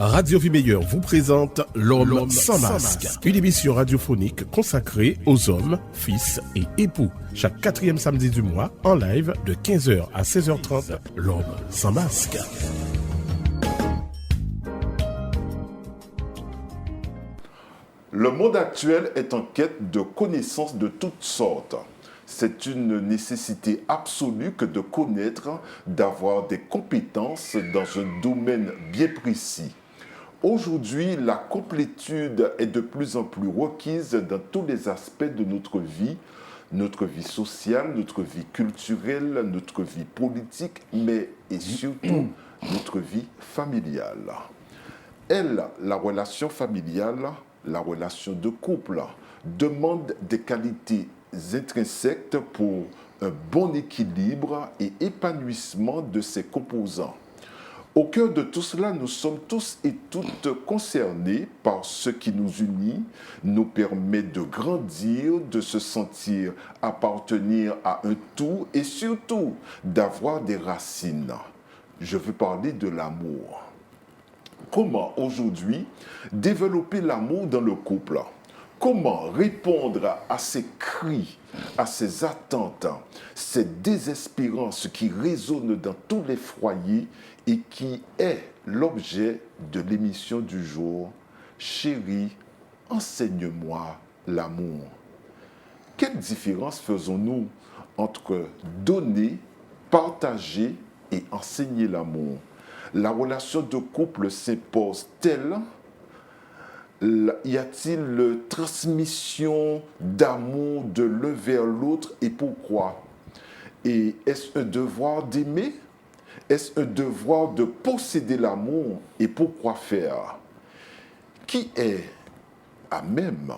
Radio Vie Meilleure vous présente L'Homme sans masque, une émission radiophonique consacrée aux hommes, fils et époux. Chaque 4e samedi du mois, en live de 15h à 16h30, L'Homme sans masque. Le monde actuel est en quête de connaissances de toutes sortes. C'est une nécessité absolue que de connaître, d'avoir des compétences dans un domaine bien précis. Aujourd'hui, la complétude est de plus en plus requise dans tous les aspects de notre vie sociale, notre vie culturelle, notre vie politique, mais et surtout notre vie familiale. La relation familiale, la relation de couple, demande des qualités intrinsèques pour un bon équilibre et épanouissement de ses composants. Au cœur de tout cela, nous sommes tous et toutes concernés par ce qui nous unit, nous permet de grandir, de se sentir appartenir à un tout et surtout d'avoir des racines. Je veux parler de l'amour. Comment aujourd'hui développer l'amour dans le couple ? Comment répondre à ces cris, à ces attentes, ces désespérances qui résonnent dans tous les foyers et qui est l'objet de l'émission du jour « Chérie, enseigne-moi l'amour ». Quelle différence faisons-nous entre donner, partager et enseigner l'amour ? La relation de couple s'impose-t-elle ? Y a-t-il transmission d'amour de l'un vers l'autre et pourquoi ? Et est-ce un devoir d'aimer ? Est-ce un devoir de posséder l'amour et pourquoi faire ? Qui est à même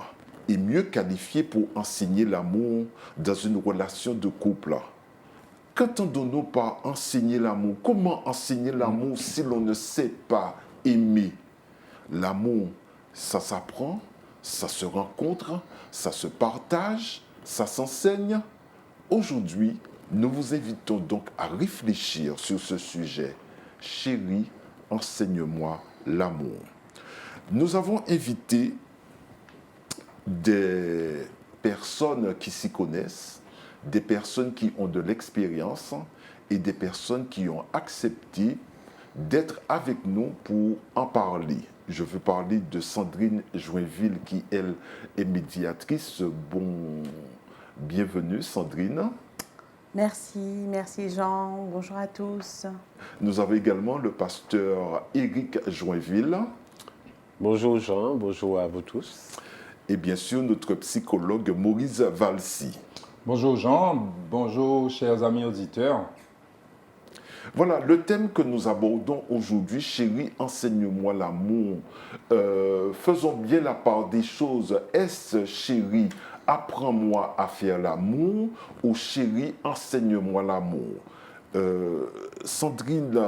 et mieux qualifié pour enseigner l'amour dans une relation de couple ? Qu'entendons-nous par enseigner l'amour ? Comment enseigner l'amour si l'on ne sait pas aimer ? L'amour, ça s'apprend, ça se rencontre, ça se partage, ça s'enseigne. Aujourd'hui, nous vous invitons donc à réfléchir sur ce sujet. Chérie, enseigne-moi l'amour. Nous avons invité des personnes qui s'y connaissent, des personnes qui ont de l'expérience et des personnes qui ont accepté d'être avec nous pour en parler. Je veux parler de Sandrine Joinville qui, elle, est médiatrice. Bienvenue Sandrine. Merci Jean, bonjour à tous. Nous avons également le pasteur Éric Joinville. Bonjour Jean, bonjour à vous tous. Et bien sûr notre psychologue Maurice Valsi. Bonjour Jean, bonjour chers amis auditeurs. Voilà, le thème que nous abordons aujourd'hui, chérie, enseigne-moi l'amour. Faisons bien la part des choses. Est-ce, chérie, apprends-moi à faire l'amour ou chérie, enseigne-moi l'amour. Sandrine,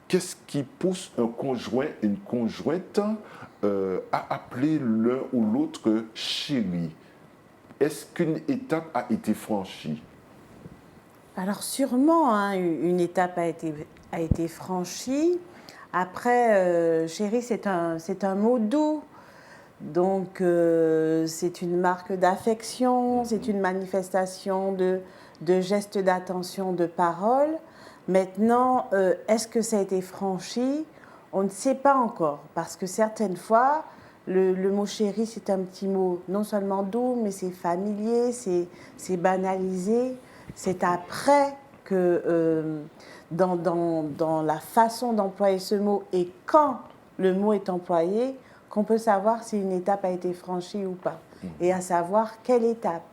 qu'est-ce qui pousse un conjoint, une conjointe à appeler l'un ou l'autre chérie? Est-ce qu'une étape a été franchie? Alors sûrement, une étape a été franchie. Après, chérie, c'est un mot doux. Donc, c'est une marque d'affection, c'est une manifestation de gestes d'attention, de paroles. Maintenant, est-ce que ça a été franchi? On ne sait pas encore, parce que certaines fois, le mot chérie, c'est un petit mot non seulement doux, mais c'est familier, c'est banalisé. C'est après que, dans la façon d'employer ce mot et quand le mot est employé, qu'on peut savoir si une étape a été franchie ou pas. Et à savoir, quelle étape ?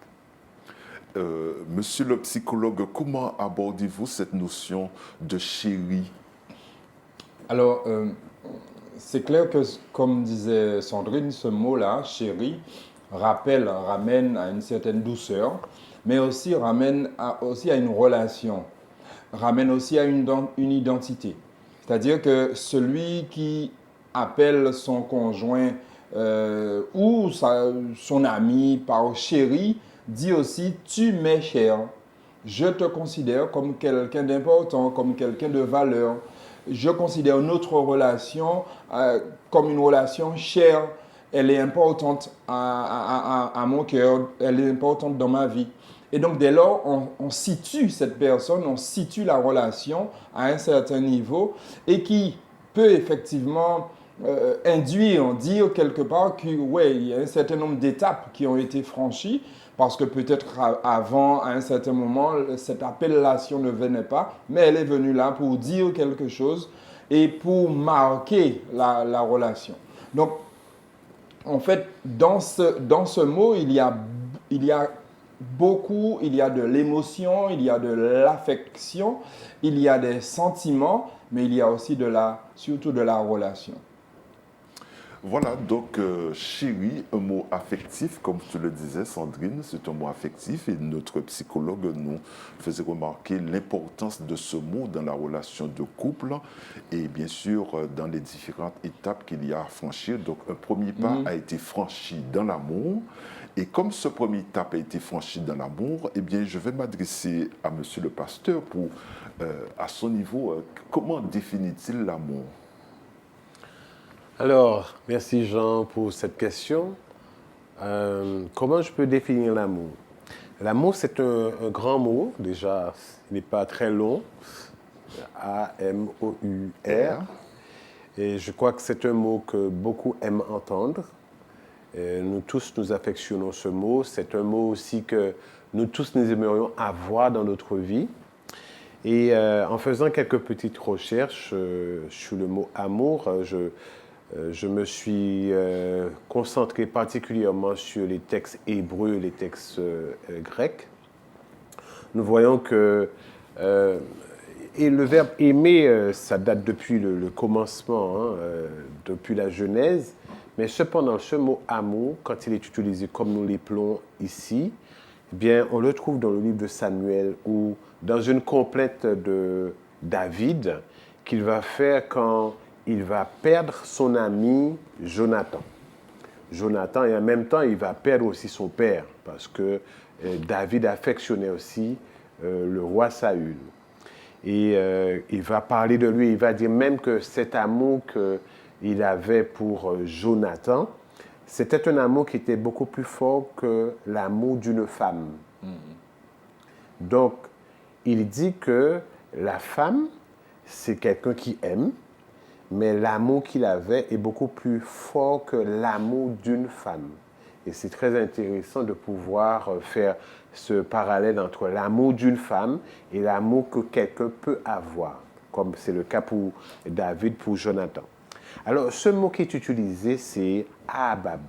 Monsieur le psychologue, comment abordez-vous cette notion de chérie ? Alors, c'est clair que, comme disait Sandrine, ce mot-là, chérie, ramène à une certaine douceur, mais aussi ramène à une relation, ramène aussi à une identité. C'est-à-dire que celui qui appelle son conjoint ou son ami par chéri dit aussi « tu m'es cher ». Je te considère comme quelqu'un d'important, comme quelqu'un de valeur. je considère notre relation comme une relation chère. Elle est importante à mon cœur, elle est importante dans ma vie. Et donc, dès lors, on situe cette personne, on situe la relation à un certain niveau et qui peut effectivement dire quelque part que, ouais, il y a un certain nombre d'étapes qui ont été franchies parce que peut-être avant, à un certain moment, cette appellation ne venait pas, mais elle est venue là pour dire quelque chose et pour marquer la relation. Donc, en fait, dans ce mot, il y a beaucoup, il y a de l'émotion, il y a de l'affection, il y a des sentiments, mais il y a aussi surtout de la relation. Voilà, donc chérie, un mot affectif, comme tu le disais, Sandrine, c'est un mot affectif et notre psychologue nous faisait remarquer l'importance de ce mot dans la relation de couple et bien sûr dans les différentes étapes qu'il y a à franchir. Donc un premier pas a été franchi dans l'amour et comme ce premier étape a été franchi dans l'amour, eh bien je vais m'adresser à monsieur le pasteur pour, à son niveau, comment définit-il l'amour ? Alors, merci Jean pour cette question. Comment je peux définir l'amour? L'amour, c'est un grand mot, déjà, il n'est pas très long, A-M-O-U-R. Et je crois que c'est un mot que beaucoup aiment entendre. Nous tous, nous affectionnons ce mot. C'est un mot aussi que nous tous, nous aimerions avoir dans notre vie. Et en faisant quelques petites recherches sur le mot amour, je me suis concentré particulièrement sur les textes hébreux, les textes grecs. Nous voyons que et le verbe aimer, ça date depuis le commencement, depuis la Genèse. Mais cependant, ce mot amour, quand il est utilisé comme nous l'appelons ici, eh bien, on le trouve dans le livre de Samuel ou dans une complainte de David qu'il va faire quand il va perdre son ami Jonathan. Jonathan, et en même temps, il va perdre aussi son père, parce que David affectionnait aussi le roi Saül. Et il va parler de lui, il va dire même que cet amour qu'il avait pour Jonathan, c'était un amour qui était beaucoup plus fort que l'amour d'une femme. Donc, il dit que la femme, c'est quelqu'un qui aime, mais l'amour qu'il avait est beaucoup plus fort que l'amour d'une femme. Et c'est très intéressant de pouvoir faire ce parallèle entre l'amour d'une femme et l'amour que quelqu'un peut avoir, comme c'est le cas pour David, pour Jonathan. Alors, ce mot qui est utilisé, c'est Ahabab.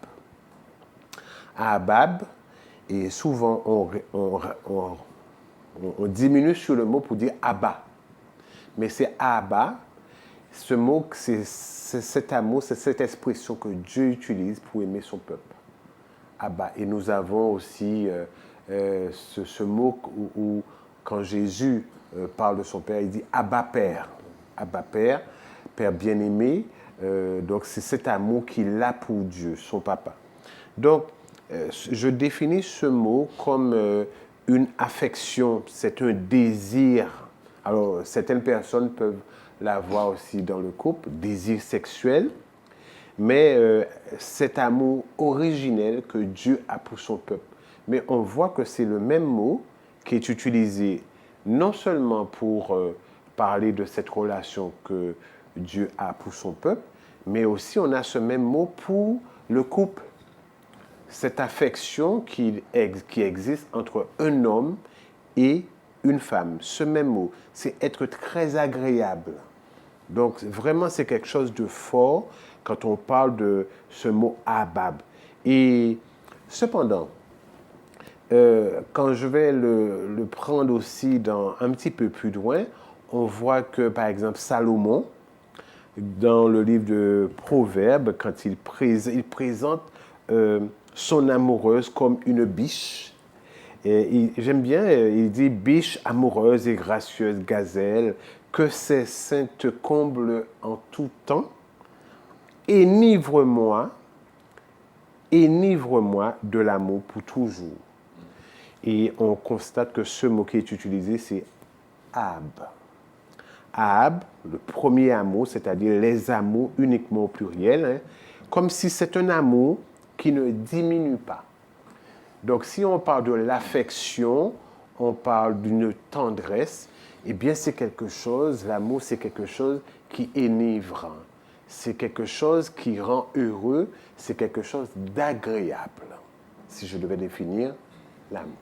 Ahabab, et souvent on diminue sur le mot pour dire Abba. Mais c'est Abba. Ce mot, c'est cet amour, c'est cette expression que Dieu utilise pour aimer son peuple. Abba. Et nous avons aussi ce mot où quand Jésus parle de son Père, il dit Abba Père. Abba Père, Père bien-aimé. Donc c'est cet amour qu'il a pour Dieu, son papa. Donc je définis ce mot comme une affection, c'est un désir. Alors certaines personnes peuvent l'avoir aussi dans le couple, désir sexuel, mais cet amour originel que Dieu a pour son peuple. Mais on voit que c'est le même mot qui est utilisé non seulement pour parler de cette relation que Dieu a pour son peuple, mais aussi on a ce même mot pour le couple. Cette affection qui existe entre un homme et une femme. Ce même mot, c'est être très agréable. Donc vraiment, c'est quelque chose de fort quand on parle de ce mot Abab. Et cependant, quand je vais le prendre aussi un petit peu plus loin, on voit que, par exemple, Salomon, dans le livre de Proverbes, quand il présente son amoureuse comme une biche. J'aime bien, il dit « biche amoureuse et gracieuse gazelle, que ses seins te comblent en tout temps. Enivre-moi de l'amour pour toujours. » Et on constate que ce mot qui est utilisé, c'est Ab. Ahab, le premier amour, c'est-à-dire les amours uniquement au pluriel, hein, comme si c'est un amour qui ne diminue pas. Donc, si on parle de l'affection, on parle d'une tendresse, eh bien, c'est quelque chose, l'amour, c'est quelque chose qui enivre. C'est quelque chose qui rend heureux, c'est quelque chose d'agréable, si je devais définir l'amour.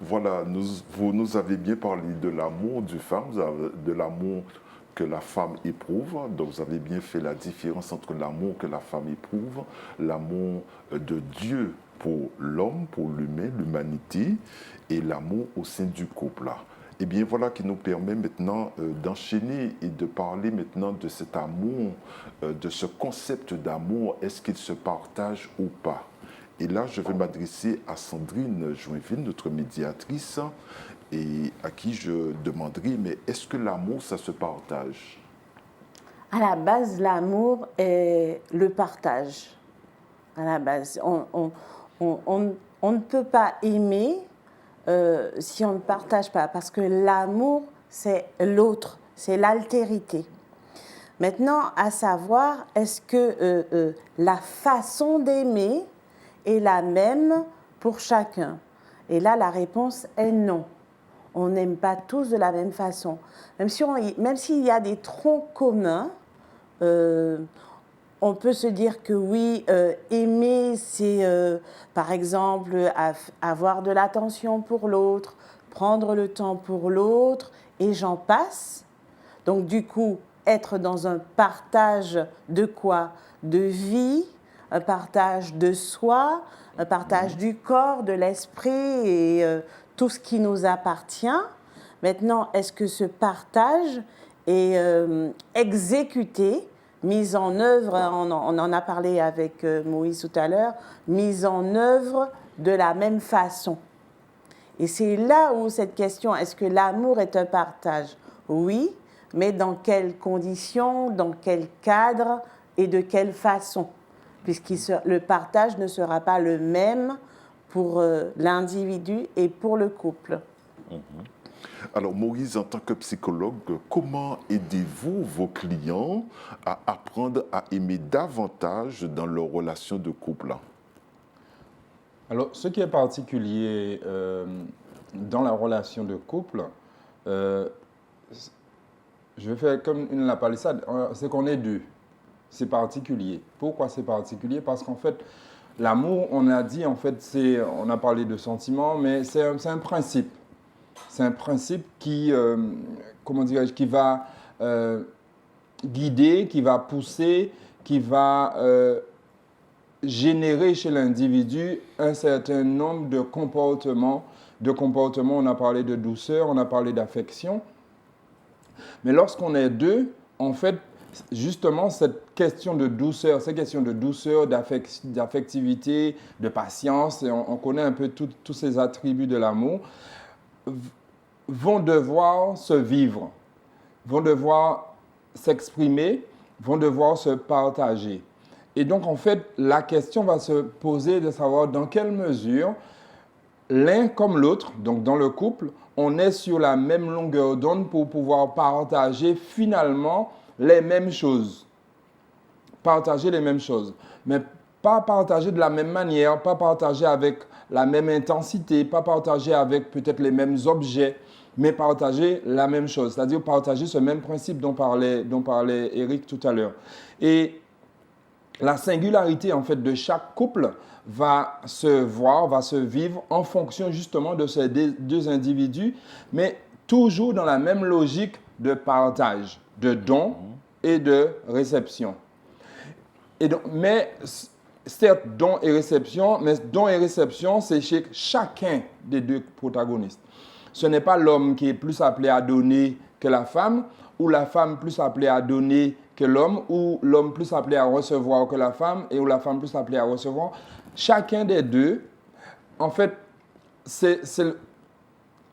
Voilà, vous nous avez bien parlé de l'amour du femme, de l'amour que la femme éprouve. Donc vous avez bien fait la différence entre l'amour que la femme éprouve, l'amour de Dieu pour l'homme, pour l'humain, l'humanité, et l'amour au sein du couple. Et bien voilà qui nous permet maintenant d'enchaîner et de parler maintenant de cet amour, de ce concept d'amour, est-ce qu'il se partage ou pas? Et là, je vais m'adresser à Sandrine Joinville, notre médiatrice, et à qui je demanderai, mais est-ce que l'amour, ça se partage? À la base, l'amour est le partage. À la base, on ne peut pas aimer si on ne partage pas, parce que l'amour, c'est l'autre, c'est l'altérité. Maintenant, à savoir, est-ce que la façon d'aimer est la même pour chacun? Et là, la réponse est non. On n'aime pas tous de la même façon. Même s'il y a des troncs communs, on peut se dire que oui, aimer, c'est par exemple avoir de l'attention pour l'autre, prendre le temps pour l'autre, et j'en passe. Donc du coup, être dans un partage de quoi? De vie, un partage de soi, un partage du corps, de l'esprit et tout ce qui nous appartient. Maintenant, est-ce que ce partage est exécuté, mis en œuvre, on en a parlé avec Moïse tout à l'heure, mis en œuvre de la même façon? Et c'est là où cette question, est-ce que l'amour est un partage? Oui, mais dans quelles conditions, dans quel cadre et de quelle façon? Puisque le partage ne sera pas le même pour l'individu et pour le couple. Alors Maurice, en tant que psychologue, comment aidez-vous vos clients à apprendre à aimer davantage dans leur relation de couple? Alors, ce qui est particulier dans la relation de couple, je vais faire comme une la palissade, c'est qu'on est deux. C'est particulier. Pourquoi c'est particulier? Parce qu'en fait, l'amour, on a dit, en fait, on a parlé de sentiments, mais c'est un principe. C'est un principe qui, comment dirais-je, qui va guider, qui va pousser, qui va générer chez l'individu un certain nombre de comportements. On a parlé de douceur, on a parlé d'affection. Mais lorsqu'on est deux, en fait, justement, cette question de douceur, d'affectivité, de patience, et on connaît un peu tous ces attributs de l'amour, vont devoir se vivre, vont devoir s'exprimer, vont devoir se partager. Et donc, en fait, la question va se poser de savoir dans quelle mesure l'un comme l'autre, donc dans le couple, on est sur la même longueur d'onde pour pouvoir partager finalement les mêmes choses. Partager les mêmes choses. Mais pas partager de la même manière, pas partager avec la même intensité, pas partager avec peut-être les mêmes objets, mais partager la même chose. C'est-à-dire partager ce même principe dont parlait Eric tout à l'heure. Et la singularité en fait de chaque couple va se voir, va se vivre en fonction justement de ces deux individus, mais toujours dans la même logique de partage, de don et de réception. Et donc, mais certes, don et réception, c'est chez chacun des deux protagonistes. Ce n'est pas l'homme qui est plus appelé à donner que la femme, ou la femme plus appelée à donner que l'homme, ou l'homme plus appelé à recevoir que la femme, et ou la femme plus appelée à recevoir. Chacun des deux, en fait,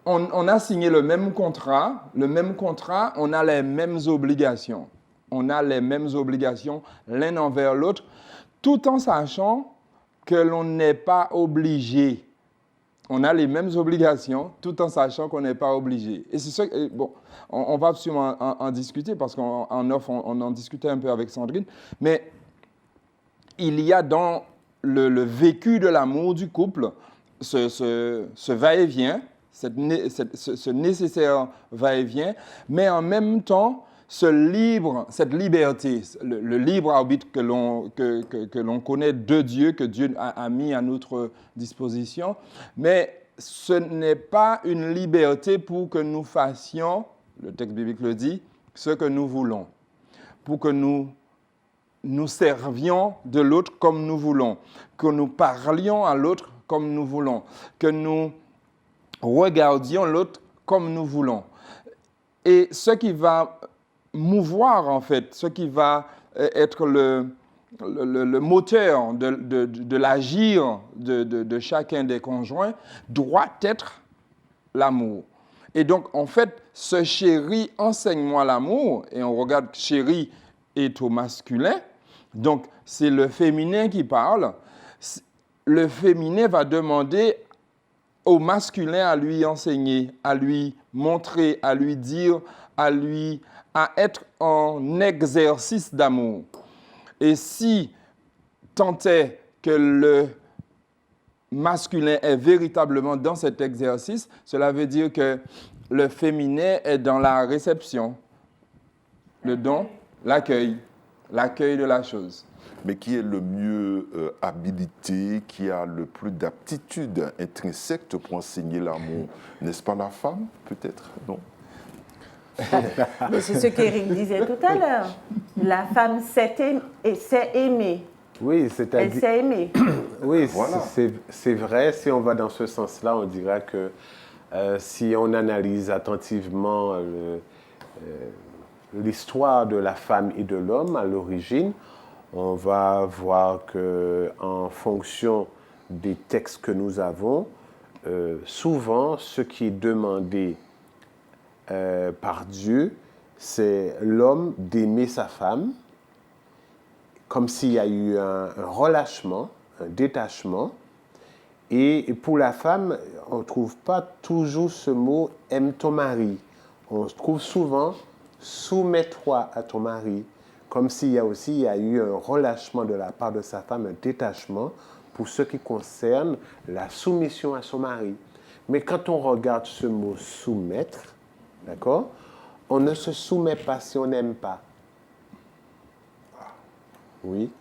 on a signé le même contrat, on a les mêmes obligations. On a les mêmes obligations l'un envers l'autre, tout en sachant que l'on n'est pas obligé. on a les mêmes obligations tout en sachant qu'on n'est pas obligé. Et c'est ça, bon, on va absolument en discuter parce qu'en off, on en discutait un peu avec Sandrine, mais il y a dans le vécu de l'amour du couple ce va-et-vient, ce nécessaire va-et-vient, mais en même temps, cette liberté, le libre arbitre que l'on connaît de Dieu, que Dieu a mis à notre disposition, mais ce n'est pas une liberté pour que nous fassions, le texte biblique le dit, ce que nous voulons, pour que nous servions de l'autre comme nous voulons, que nous parlions à l'autre comme nous voulons, que nous regardions l'autre comme nous voulons. Et ce qui va mouvoir, en fait, ce qui va être le moteur de l'agir de chacun des conjoints doit être l'amour. Et donc, en fait, ce chéri, enseigne-moi l'amour, et on regarde chéri est au masculin, donc c'est le féminin qui parle. Le féminin va demander au masculin à lui enseigner, à lui montrer, à lui dire, à être en exercice d'amour. Et si tant est que le masculin est véritablement dans cet exercice, cela veut dire que le féminin est dans la réception, le don, l'accueil de la chose. Mais qui est le mieux habilité, qui a le plus d'aptitude intrinsèque pour enseigner l'amour? N'est-ce pas la femme, peut-être? Non. Mais c'est ce qu'Éric disait tout à l'heure. La femme sait aimer. Oui, Elle sait aimer. Oui, Voilà. c'est vrai. Si on va dans ce sens-là, on dira que si on analyse attentivement l'histoire de la femme et de l'homme à l'origine, on va voir qu'en fonction des textes que nous avons, souvent, ce qui est demandé par Dieu, c'est l'homme d'aimer sa femme, comme s'il y a eu un relâchement, un détachement. Et pour la femme, on ne trouve pas toujours ce mot « aime ton mari ». On trouve souvent « soumets-toi à ton mari », comme s'il y a eu un relâchement de la part de sa femme, un détachement pour ce qui concerne la soumission à son mari. Mais quand on regarde ce mot « soumettre », d'accord, on ne se soumet pas si on n'aime pas. Oui.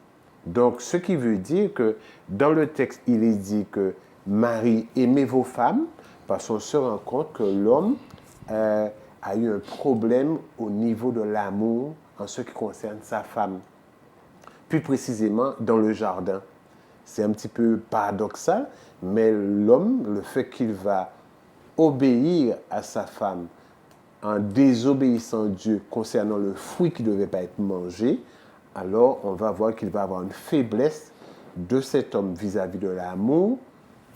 Donc, ce qui veut dire que dans le texte, il est dit que Marie, aimez vos femmes, parce qu'on se rend compte que l'homme a eu un problème au niveau de l'amour en ce qui concerne sa femme. Plus précisément, dans le jardin. C'est un petit peu paradoxal, mais l'homme, le fait qu'il va obéir à sa femme en désobéissant à Dieu concernant le fruit qui ne devait pas être mangé, alors on va voir qu'il va avoir une faiblesse de cet homme vis-à-vis de l'amour,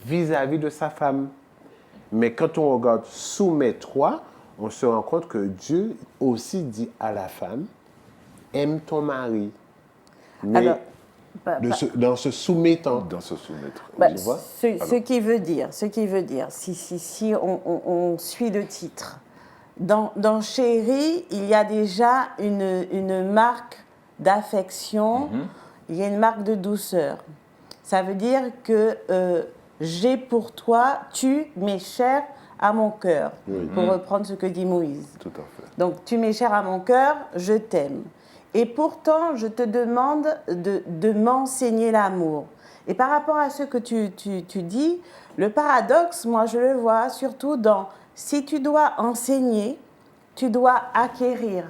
vis-à-vis de sa femme. Mais quand on regarde « soumets-toi », on se rend compte que Dieu aussi dit à la femme « aime ton mari ». Mais Alors, dans ce soumettant. Dans se soumettre. Tu vois? Ce qui veut dire, si on suit le titre, dans Chéri, il y a déjà une marque d'affection, il y a une marque de douceur. Ça veut dire que j'ai pour toi, tu m'es cher à mon cœur, pour reprendre ce que dit Moïse. Tout à fait. Donc, tu m'es cher à mon cœur, je t'aime. Et pourtant, je te demande de m'enseigner l'amour. Et par rapport à ce que tu dis, le paradoxe, moi, je le vois surtout dans si tu dois enseigner, tu dois acquérir.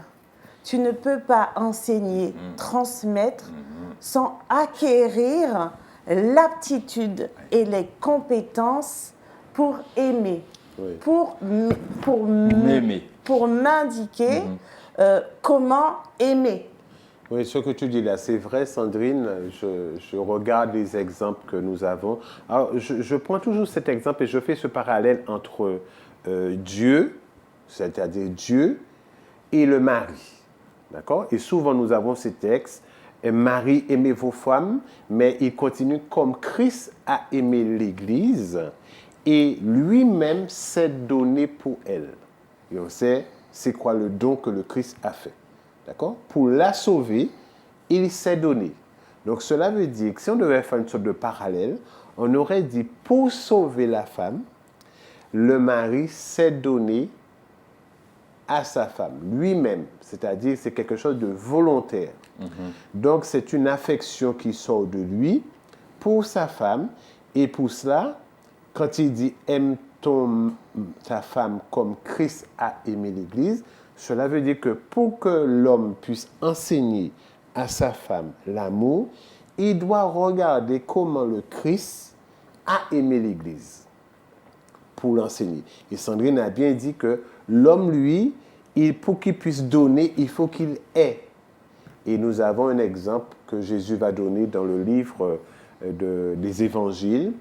Tu ne peux pas enseigner, transmettre, sans acquérir l'aptitude et les compétences pour aimer, pour m'indiquer comment aimer. Oui, ce que tu dis là, c'est vrai, Sandrine. Je regarde les exemples que nous avons. Alors, je prends toujours cet exemple et je fais ce parallèle entre Dieu, c'est-à-dire Dieu, et le mari. D'accord? Et souvent, nous avons ces textes. Marie, aimez vos femmes, mais il continue comme Christ a aimé l'Église et lui-même s'est donné pour elle. Et on sait c'est quoi le don que le Christ a fait. D'accord? Pour la sauver, il s'est donné. Donc cela veut dire que si on devait faire une sorte de parallèle, on aurait dit pour sauver la femme, le mari s'est donné à sa femme, lui-même. C'est-à-dire c'est quelque chose de volontaire. Donc c'est une affection qui sort de lui pour sa femme. Et pour cela, quand il dit « aime ta femme comme Christ a aimé l'Église », cela veut dire que pour que l'homme puisse enseigner à sa femme l'amour, il doit regarder comment le Christ a aimé l'Église pour l'enseigner. Et Sandrine a bien dit que l'homme, lui, pour qu'il puisse donner, il faut qu'il ait. Et nous avons un exemple que Jésus va donner dans le livre des évangiles,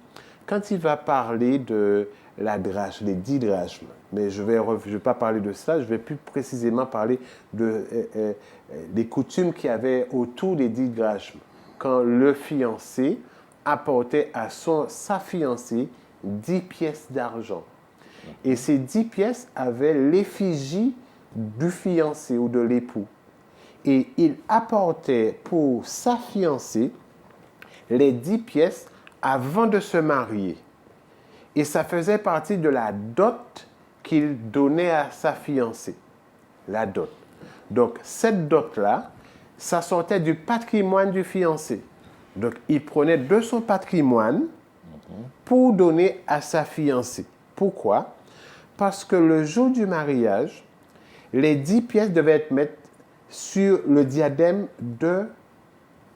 quand il va parler de la drachme, les 10 drachmes. Mais je vais pas parler de ça, je vais plus précisément parler des coutumes qu'il y avait autour des 10 drachmes. Quand le fiancé apportait à sa fiancée 10 pièces d'argent. Et ces 10 pièces avaient l'effigie du fiancé ou de l'époux. Et il apportait pour sa fiancée les 10 pièces avant de se marier. Et ça faisait partie de la dot qu'il donnait à sa fiancée. La dot. Donc, cette dot-là, ça sortait du patrimoine du fiancé. Donc, il prenait de son patrimoine pour donner à sa fiancée. Pourquoi? Parce que le jour du mariage, les 10 pièces devaient être mises sur le diadème de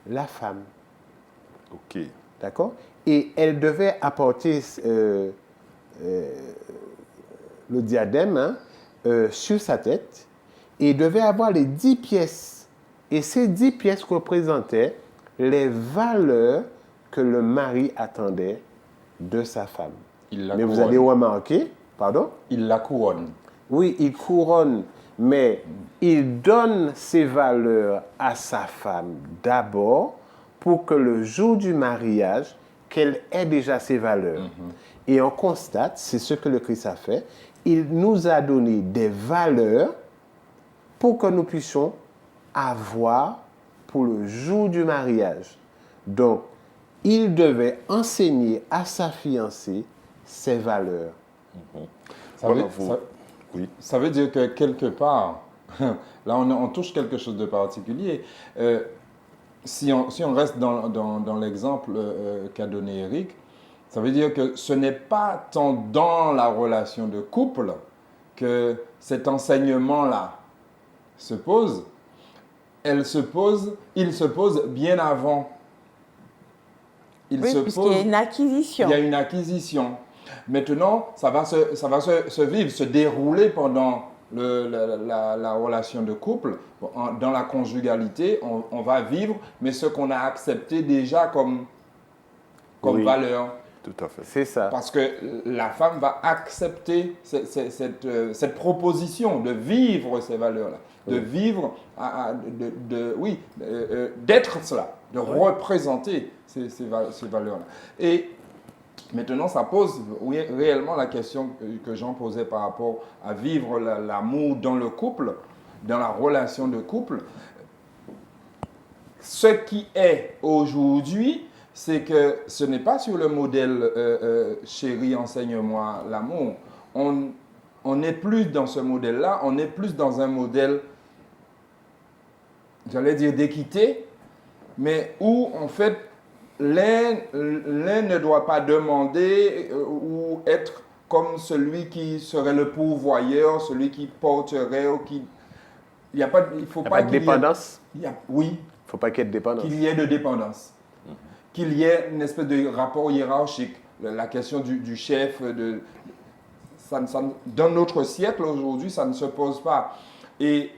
la femme. Ok. D'accord? Et elle devait apporter le diadème sur sa tête et devait avoir les 10 pièces. Et ces 10 pièces représentaient les valeurs que le mari attendait de sa femme. Mais vous allez remarquer, pardon? Il la couronne. Oui, il couronne, mais il donne ses valeurs à sa femme d'abord pour que le jour du mariage, qu'elle ait déjà ses valeurs. Et on constate, c'est ce que le Christ a fait, il nous a donné des valeurs pour que nous puissions avoir pour le jour du mariage. Donc, il devait enseigner à sa fiancée ses valeurs. Ça veut dire que quelque part, là on touche quelque chose de particulier. Si on reste dans l'exemple qu'a donné Eric, ça veut dire que ce n'est pas tant dans la relation de couple que cet enseignement-là se pose. Il se pose bien avant. Puisqu'il y a une acquisition. Il y a une acquisition. Maintenant, ça va se vivre, se dérouler pendant la relation de couple. Dans la conjugalité, on va vivre, mais ce qu'on a accepté déjà comme valeur. Tout à fait. C'est ça. Parce que la femme va accepter cette proposition de vivre ces valeurs-là, de vivre, d'être cela, de représenter ces valeurs-là. Et maintenant, ça pose réellement la question que Jean posait par rapport à vivre l'amour dans le couple, dans la relation de couple. Ce qui est aujourd'hui, c'est que ce n'est pas sur le modèle chérie, enseigne-moi l'amour. On n'est plus dans ce modèle-là, on est plus dans un modèle, j'allais dire d'équité, mais où en fait l'un ne doit pas demander ou être comme celui qui serait le pourvoyeur, celui qui porterait ou qui... Il ne faut pas de dépendance. Oui. Il ne faut pas qu'il y ait de dépendance. Qu'il y ait de dépendance. Qu'il y ait une espèce de rapport hiérarchique. La question du chef, dans notre siècle aujourd'hui, ça ne se pose pas. Et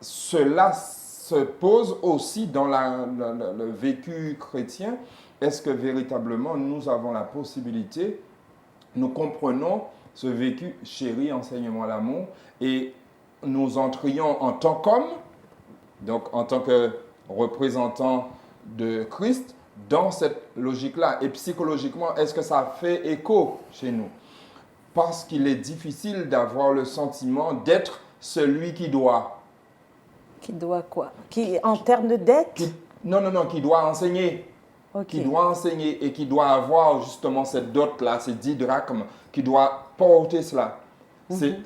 cela se pose aussi dans le vécu chrétien. Est-ce que véritablement nous avons la possibilité, nous comprenons ce vécu, chérie, enseigne-moi l'amour, et nous entrions en tant qu'homme, donc en tant que représentant de Christ, dans cette logique-là. Et psychologiquement, est-ce que ça fait écho chez nous? Parce qu'il est difficile d'avoir le sentiment d'être celui qui doit. Qui doit quoi? En termes de dette? Non, qui doit enseigner. Ok. Qui doit enseigner et qui doit avoir justement cette dot-là, ces 10 drachmes, qui doit porter cela.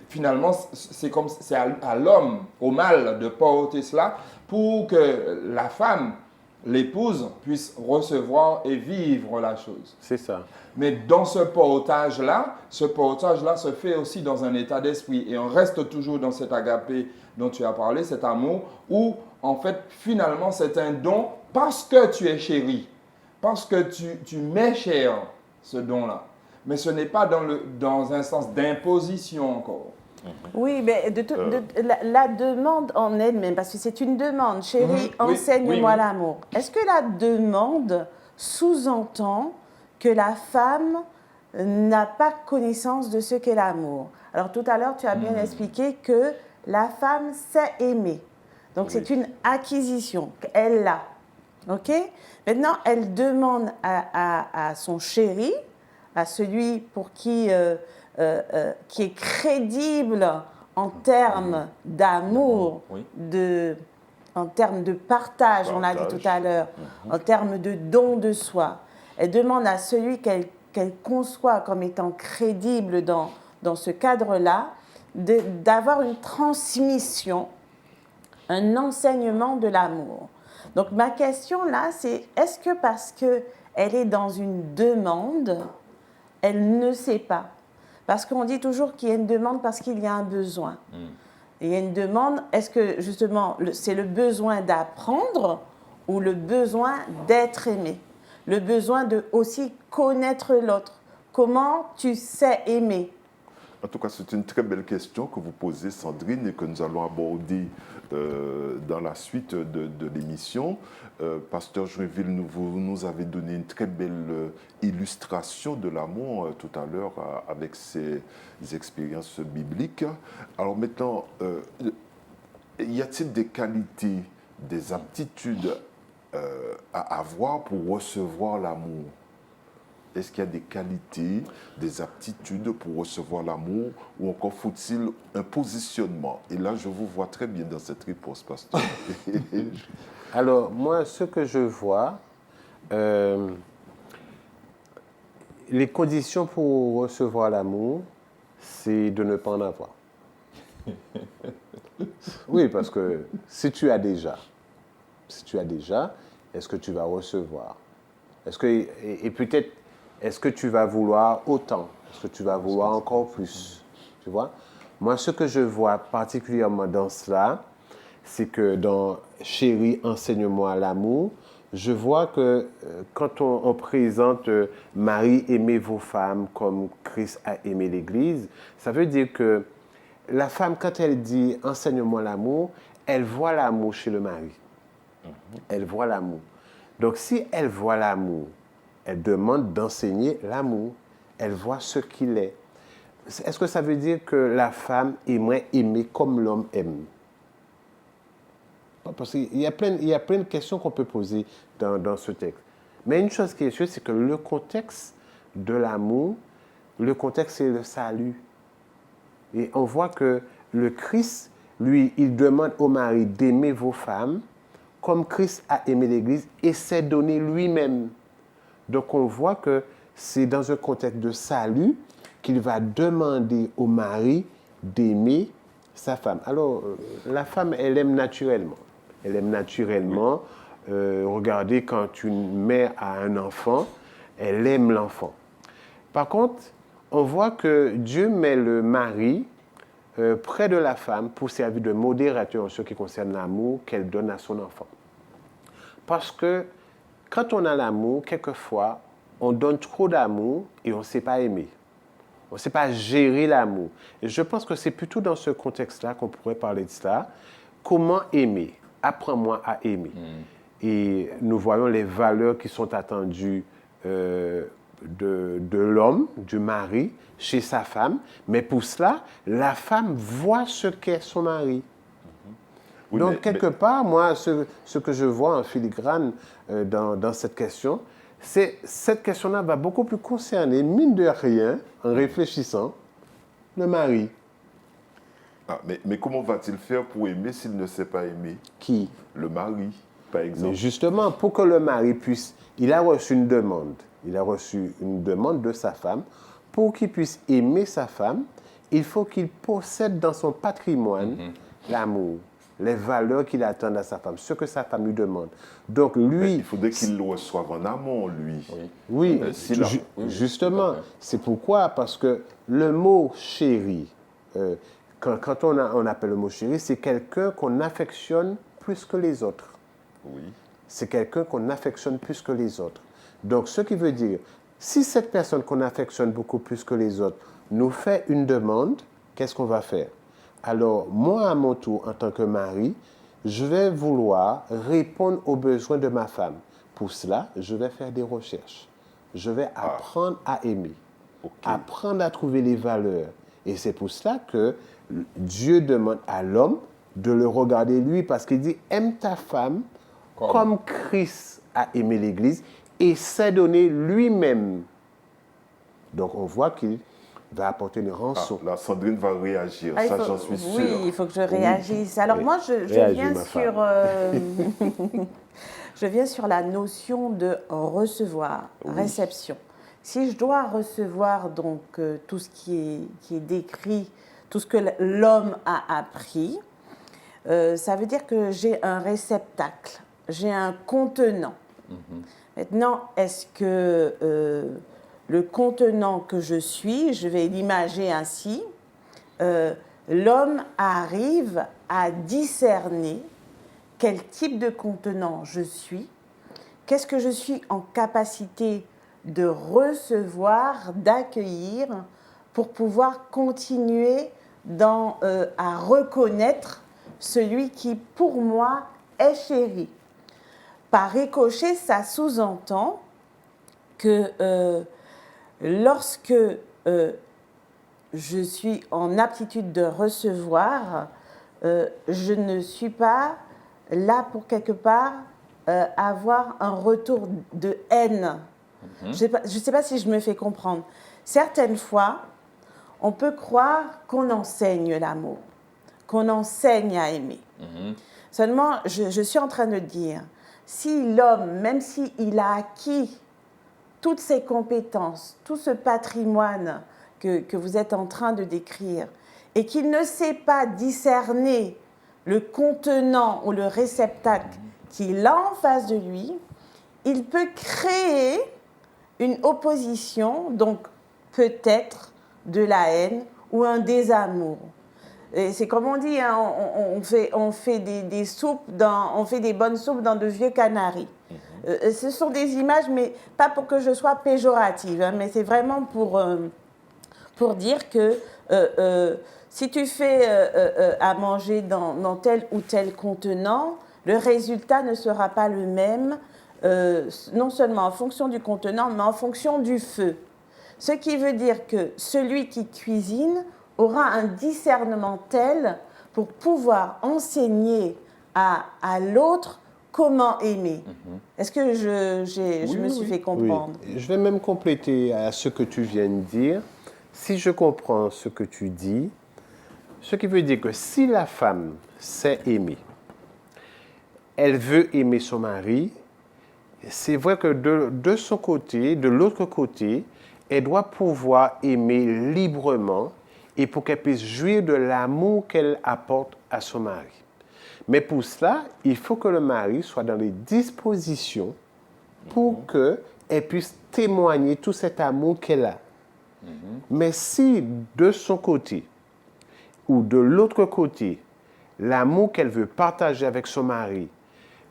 Finalement, c'est à l'homme, au mâle, de porter cela pour que la femme, l'épouse, puisse recevoir et vivre la chose. C'est ça. Mais dans ce portage-là se fait aussi dans un état d'esprit. Et on reste toujours dans cet agapé dont tu as parlé, cet amour, où en fait, finalement, c'est un don parce que tu es chéri, parce que tu mets cher ce don-là. Mais ce n'est pas dans un sens d'imposition encore. Oui, mais la demande en elle-même, parce que c'est une demande, chérie, enseigne-moi l'amour. Est-ce que la demande sous-entend que la femme n'a pas connaissance de ce qu'est l'amour? Alors tout à l'heure, tu as bien expliqué que la femme sait aimer. Donc c'est une acquisition qu'elle a. OK? Maintenant, elle demande à son chéri, à celui pour qui est crédible en termes d'amour, en termes de partage, on l'a dit tout à l'heure, en termes de don de soi. Elle demande à celui qu'elle conçoit comme étant crédible dans ce cadre-là, d'avoir une transmission, un enseignement de l'amour. Donc ma question là, c'est est-ce que parce qu'elle est dans une demande, elle ne sait pas? Parce qu'on dit toujours qu'il y a une demande parce qu'il y a un besoin. Il y a une demande, est-ce que justement c'est le besoin d'apprendre ou le besoin d'être aimé? Le besoin de aussi connaître l'autre. Comment tu sais aimer? En tout cas, c'est une très belle question que vous posez, Sandrine, et que nous allons aborder dans la suite de l'émission. Pasteur Joinville, vous nous avez donné une très belle illustration de l'amour tout à l'heure avec ces expériences bibliques. Alors maintenant, y a-t-il des qualités, des aptitudes à avoir pour recevoir l'amour? Est-ce qu'il y a des qualités, des aptitudes pour recevoir l'amour ou encore faut-il un positionnement? Et là, je vous vois très bien dans cette réponse, pasteur. Alors, moi, ce que je vois, les conditions pour recevoir l'amour, c'est de ne pas en avoir. Oui, parce que si tu as déjà, est-ce que tu vas recevoir? Et peut-être, est-ce que tu vas vouloir autant? Est-ce que tu vas vouloir encore plus? Tu vois? Moi, ce que je vois particulièrement dans cela, c'est que dans « Chérie, enseigne-moi l'amour », je vois que quand on présente « Marie, aimez vos femmes comme Christ a aimé l'Église », ça veut dire que la femme, quand elle dit « enseigne-moi l'amour », elle voit l'amour chez le mari. Elle voit l'amour. Donc, si elle voit l'amour, elle demande d'enseigner l'amour. Elle voit ce qu'il est. Est-ce que ça veut dire que la femme aimerait aimer comme l'homme aime? Parce qu'il y a plein de questions qu'on peut poser dans ce texte. Mais une chose qui est sûre, c'est que le contexte de l'amour, le contexte, c'est le salut. Et on voit que le Christ, lui, il demande au mari d'aimer vos femmes comme Christ a aimé l'Église et s'est donné lui-même. Donc, on voit que c'est dans un contexte de salut qu'il va demander au mari d'aimer sa femme. Alors, la femme, elle aime naturellement. Elle aime naturellement. Regardez, quand une mère a un enfant, elle aime l'enfant. Par contre, on voit que Dieu met le mari près de la femme pour servir de modérateur en ce qui concerne l'amour qu'elle donne à son enfant. Parce que quand on a l'amour, quelquefois, on donne trop d'amour et on ne sait pas aimer. On ne sait pas gérer l'amour. Et je pense que c'est plutôt dans ce contexte-là qu'on pourrait parler de cela. Comment aimer? Apprends-moi à aimer. Et nous voyons les valeurs qui sont attendues de l'homme, du mari, chez sa femme. Mais pour cela, la femme voit ce qu'est son mari. Oui, Donc, quelque part, moi, ce que je vois en filigrane dans cette question, c'est cette question-là va beaucoup plus concerner, mine de rien, en réfléchissant, le mari. Ah, mais comment va-t-il faire pour aimer s'il ne sait pas aimer? Qui? Le mari, par exemple. Mais justement, pour que le mari puisse... Il a reçu une demande. Il a reçu une demande de sa femme. Pour qu'il puisse aimer sa femme, il faut qu'il possède dans son patrimoine l'amour, les valeurs qu'il attend à sa femme, ce que sa femme lui demande. Donc lui... Il faudrait qu'il le reçoive en amont, lui. Oui, Oui, justement. tout à fait. C'est pourquoi, parce que le mot chéri, quand on appelle le mot chéri, c'est quelqu'un qu'on affectionne plus que les autres. Oui. C'est quelqu'un qu'on affectionne plus que les autres. Donc, ce qui veut dire, si cette personne qu'on affectionne beaucoup plus que les autres nous fait une demande, qu'est-ce qu'on va faire? Alors, moi, à mon tour, en tant que mari, je vais vouloir répondre aux besoins de ma femme. Pour cela, je vais faire des recherches. Je vais apprendre à aimer, apprendre à trouver les valeurs. Et c'est pour cela que Dieu demande à l'homme de le regarder lui, parce qu'il dit « Aime ta femme comme Christ a aimé l'Église et s'est donné lui-même. » Donc on voit qu'il va apporter une rançon. Là, Sandrine va réagir, ça j'en suis sûr. Oui, il faut que je réagisse. Alors Oui. moi, je Réagis, viens ma sur, je viens sur la notion de recevoir, réception. Si je dois recevoir donc tout ce qui est décrit, tout ce que l'homme a appris, ça veut dire que j'ai un réceptacle, j'ai un contenant. Maintenant, est-ce que le contenant que je suis, je vais l'imager ainsi, l'homme arrive à discerner quel type de contenant je suis, qu'est-ce que je suis en capacité de recevoir, d'accueillir, pour pouvoir continuer à reconnaître celui qui, pour moi, est chéri. Par ricochet, ça sous-entend que lorsque je suis en aptitude de recevoir, je ne suis pas là pour quelque part avoir un retour de haine. Je ne sais pas si je me fais comprendre. Certaines fois, on peut croire qu'on enseigne l'amour, qu'on enseigne à aimer. Seulement, je suis en train de dire, si l'homme, même s'il a acquis toutes ces compétences, tout ce patrimoine que vous êtes en train de décrire, et qu'il ne sait pas discerner le contenant ou le réceptacle qu'il a en face de lui, il peut créer une opposition, donc peut-être de la haine ou un désamour. Et c'est comme on dit, hein, on fait des soupes, on fait des bonnes soupes dans de vieux canaris. Ce sont des images, mais pas pour que je sois péjorative, hein, mais c'est vraiment pour dire que si tu fais à manger dans tel ou tel contenant, le résultat ne sera pas le même, non seulement en fonction du contenant, mais en fonction du feu. Ce qui veut dire que celui qui cuisine aura un discernement tel pour pouvoir enseigner à l'autre comment aimer. Est-ce que je me suis fait comprendre? Oui. Je vais même compléter à ce que tu viens de dire. Si je comprends ce que tu dis, ce qui veut dire que si la femme sait aimer, elle veut aimer son mari, c'est vrai que de son côté, de l'autre côté, elle doit pouvoir aimer librement et pour qu'elle puisse jouir de l'amour qu'elle apporte à son mari. Mais pour cela, il faut que le mari soit dans les dispositions pour qu'elle puisse témoigner tout cet amour qu'elle a. Mais si de son côté ou de l'autre côté, l'amour qu'elle veut partager avec son mari,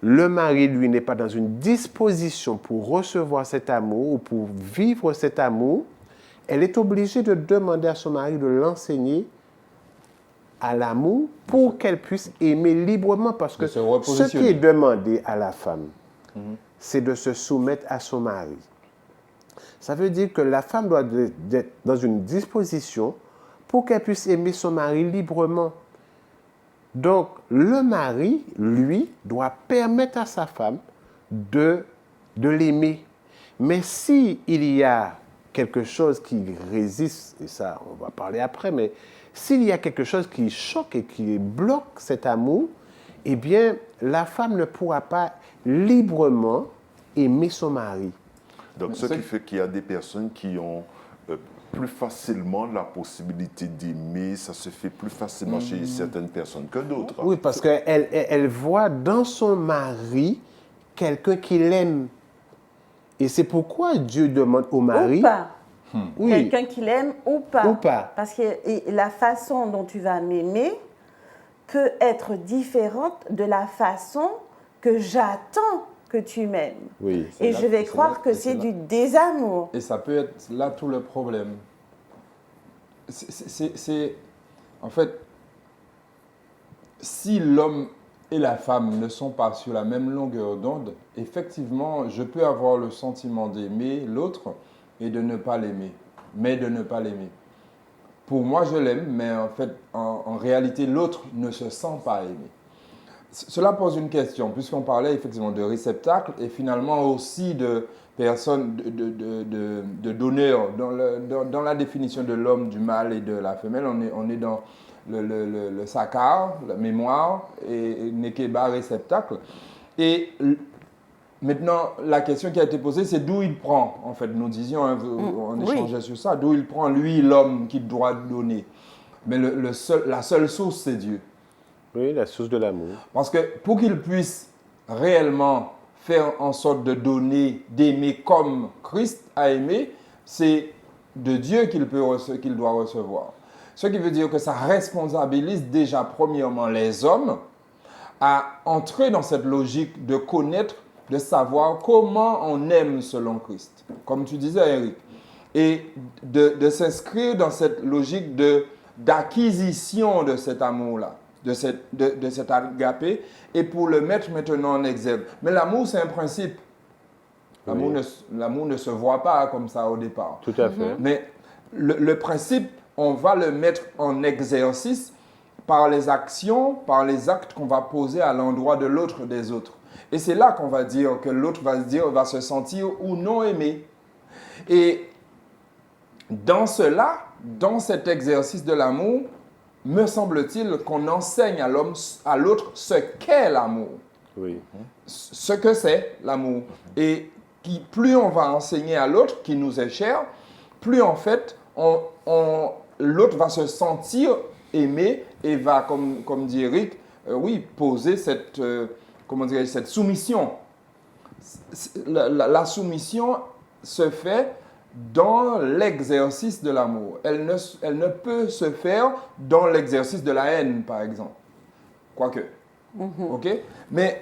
le mari, lui, n'est pas dans une disposition pour recevoir cet amour ou pour vivre cet amour, elle est obligée de demander à son mari de l'enseigner à l'amour pour qu'elle puisse aimer librement. Parce que ce qui est demandé à la femme, c'est de se soumettre à son mari. Ça veut dire que la femme doit être dans une disposition pour qu'elle puisse aimer son mari librement. Donc, le mari, lui, doit permettre à sa femme de l'aimer. Mais s'il y a quelque chose qui résiste, et ça, on va parler après, mais s'il y a quelque chose qui choque et qui bloque cet amour, eh bien, la femme ne pourra pas librement aimer son mari. Donc, ce qui fait qu'il y a des personnes qui ont plus facilement la possibilité d'aimer, ça se fait plus facilement chez certaines personnes que d'autres. Oui, parce qu'elle voit dans son mari quelqu'un qui l'aime. Et c'est pourquoi Dieu demande au mari... Ou pas. Oui, Quelqu'un qui l'aime ou pas. Ou pas. Parce que la façon dont tu vas m'aimer peut être différente de la façon que j'attends que tu m'aimes. oui. Et là- je vais c'est croire là- que et c'est c'est là. du désamour. Et ça peut être là tout le problème. En fait, si l'homme et la femme ne sont pas sur la même longueur d'onde, effectivement, je peux avoir le sentiment d'aimer l'autre et de ne pas l'aimer, mais de ne pas l'aimer. Pour moi, je l'aime, mais en fait, en réalité, l'autre ne se sent pas aimé. Cela pose une question, puisqu'on parlait effectivement de réceptacle et finalement aussi de personnes, de donneurs. Dans la définition de l'homme, du mâle et de la femelle, on est dans le sakar, la mémoire, et nekeba, réceptacle. Et maintenant, la question qui a été posée, c'est d'où il prend. En fait, nous disions, hein, on échangeait sur ça, d'où il prend, lui, l'homme qui doit donner. Mais la seule source, c'est Dieu. Oui, la source de l'amour. Parce que pour qu'il puisse réellement faire en sorte de donner, d'aimer comme Christ a aimé, c'est de Dieu qu'il doit recevoir. Ce qui veut dire que ça responsabilise déjà premièrement les hommes à entrer dans cette logique de connaître, de savoir comment on aime selon Christ, comme tu disais Eric, et de s'inscrire dans cette logique d'acquisition de cet amour-là, de cet agapé, et pour le mettre maintenant en exergue. Mais l'amour, c'est un principe. L'amour ne se voit pas comme ça au départ. Tout à fait. Mais le principe, on va le mettre en exercice par les actions, par les actes qu'on va poser à l'endroit de l'autre des autres. Et c'est là qu'on va dire que l'autre va se sentir ou non aimé. Et dans cela, dans cet exercice de l'amour, me semble-t-il qu'on enseigne à l'autre ce qu'est l'amour, Oui. ce que c'est l'amour. Et plus on va enseigner à l'autre qui nous est cher, plus en fait l'autre va se sentir aimé et va, comme dit Eric, poser cette soumission. La soumission se fait dans l'exercice de l'amour. Elle ne peut se faire dans l'exercice de la haine, par exemple. Quoique. OK?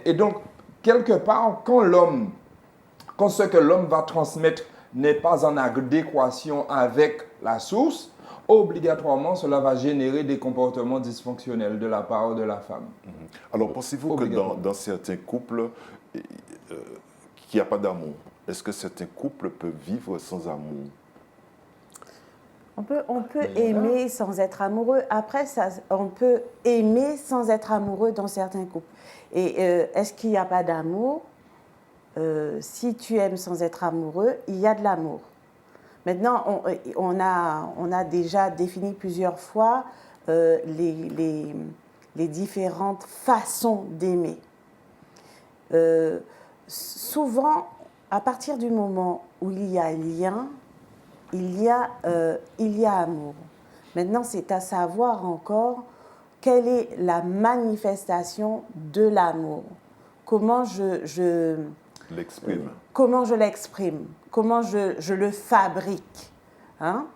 Et donc, quelque part, quand ce que l'homme va transmettre n'est pas en adéquation avec la source, obligatoirement, cela va générer des comportements dysfonctionnels de la part de la femme. Alors, pensez-vous que dans certains couples, qu'il n'y a pas d'amour? Est-ce que certains couples peuvent vivre sans amour? On peut aimer sans être amoureux. Après, on peut aimer sans être amoureux dans certains couples. Et est-ce qu'il n'y a pas d'amour? Si tu aimes sans être amoureux, il y a de l'amour. Maintenant, on a déjà défini plusieurs fois les différentes façons d'aimer. Souvent, à partir du moment où il y a lien, il y a amour. Maintenant, c'est à savoir encore quelle est la manifestation de l'amour. Comment je L'exprime. Comment je l'exprime, comment je le fabrique. Hein?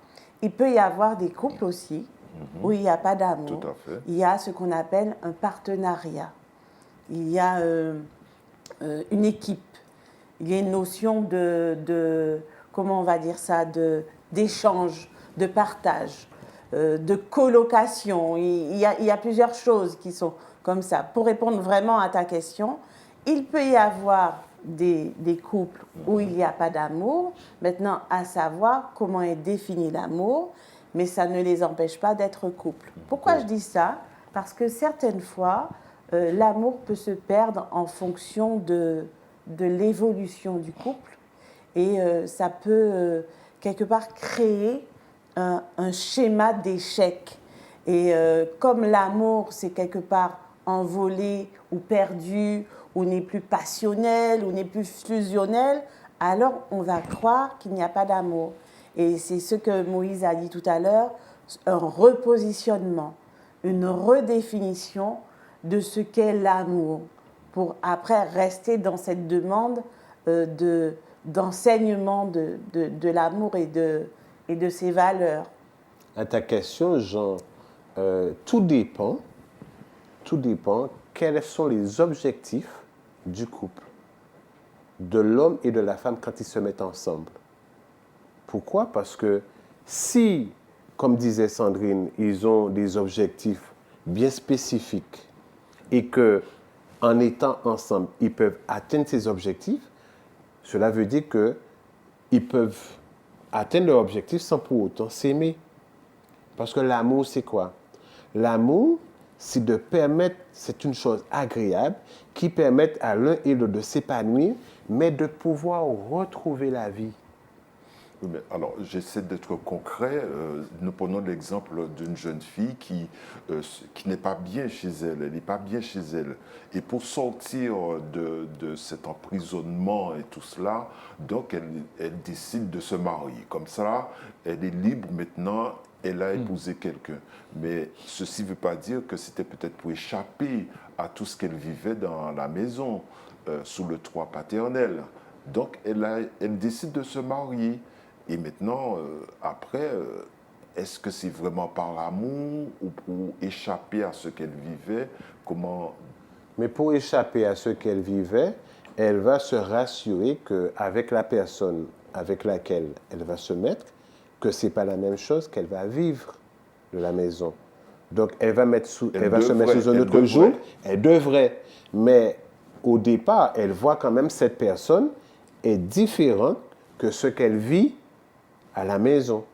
Il peut y avoir des couples aussi où il n'y a pas d'amour. Tout à fait. Il y a ce qu'on appelle un partenariat. Il y a une équipe. Il y a une notion comment on va dire ça, d'échange, de partage, de colocation. Il y a plusieurs choses qui sont comme ça. Pour répondre vraiment à ta question, il peut y avoir des couples où il n'y a pas d'amour. Maintenant, à savoir comment est défini l'amour, mais ça ne les empêche pas d'être couple. Pourquoi je dis ça? parce que certaines fois, l'amour peut se perdre en fonction de l'évolution du couple et ça peut quelque part créer un schéma d'échec. Et comme l'amour, c'est quelque part envolé ou perdu, ou n'est plus passionnel, ou n'est plus fusionnel, alors on va croire qu'il n'y a pas d'amour. Et c'est ce que Moïse a dit tout à l'heure, un repositionnement, une redéfinition de ce qu'est l'amour, pour après rester dans cette demande d'enseignement de l'amour et de ses valeurs. À ta question, Jean, tout dépend quels sont les objectifs du couple, de l'homme et de la femme quand ils se mettent ensemble. Pourquoi? Parce que si, comme disait Sandrine, ils ont des objectifs bien spécifiques et que, en étant ensemble, ils peuvent atteindre ces objectifs, cela veut dire qu'ils peuvent atteindre leur objectif sans pour autant s'aimer. Parce que l'amour, c'est quoi? L'amour, c'est de permettre, c'est une chose agréable qui permet à l'un et l'autre de s'épanouir, mais de pouvoir retrouver la vie. Oui, mais alors, j'essaie d'être concret. Nous prenons l'exemple d'une jeune fille qui n'est pas bien chez elle. Elle n'est pas bien chez elle. Et pour sortir de cet emprisonnement et tout cela, donc elle décide de se marier. Comme ça, elle est libre maintenant. Elle a épousé quelqu'un. Mais ceci ne veut pas dire que c'était peut-être pour échapper à tout ce qu'elle vivait dans la maison, sous le toit paternel. Donc, elle décide de se marier. Et maintenant, après, est-ce que c'est vraiment par amour ou pour échapper à ce qu'elle vivait? Comment... Mais pour échapper à ce qu'elle vivait, elle va se rassurer qu'avec la personne avec laquelle elle va se mettre, que ce n'est pas la même chose qu'elle va vivre de la maison. Donc, elle va se mettre sous un autre joug. Elle devrait. Mais au départ, elle voit quand même cette personne est différente que ce qu'elle vit à la maison.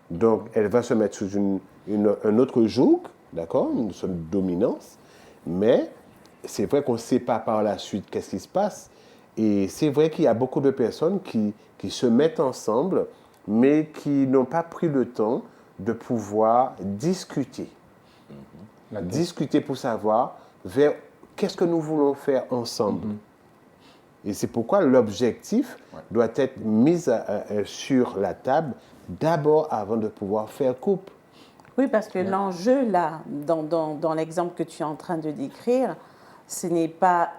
Donc, elle va se mettre sous un autre joug, d'accord, une sorte de dominance. Mais c'est vrai qu'on ne sait pas par la suite qu'est-ce qui se passe. Et c'est vrai qu'il y a beaucoup de personnes qui se mettent ensemble, mais qui n'ont pas pris le temps de pouvoir discuter. Discuter pour savoir vers qu'est-ce que nous voulons faire ensemble. Et c'est pourquoi l'objectif doit être mis sur la table d'abord avant de pouvoir faire couple. Oui, parce que l'enjeu, là, dans l'exemple que tu es en train de décrire, ce n'est pas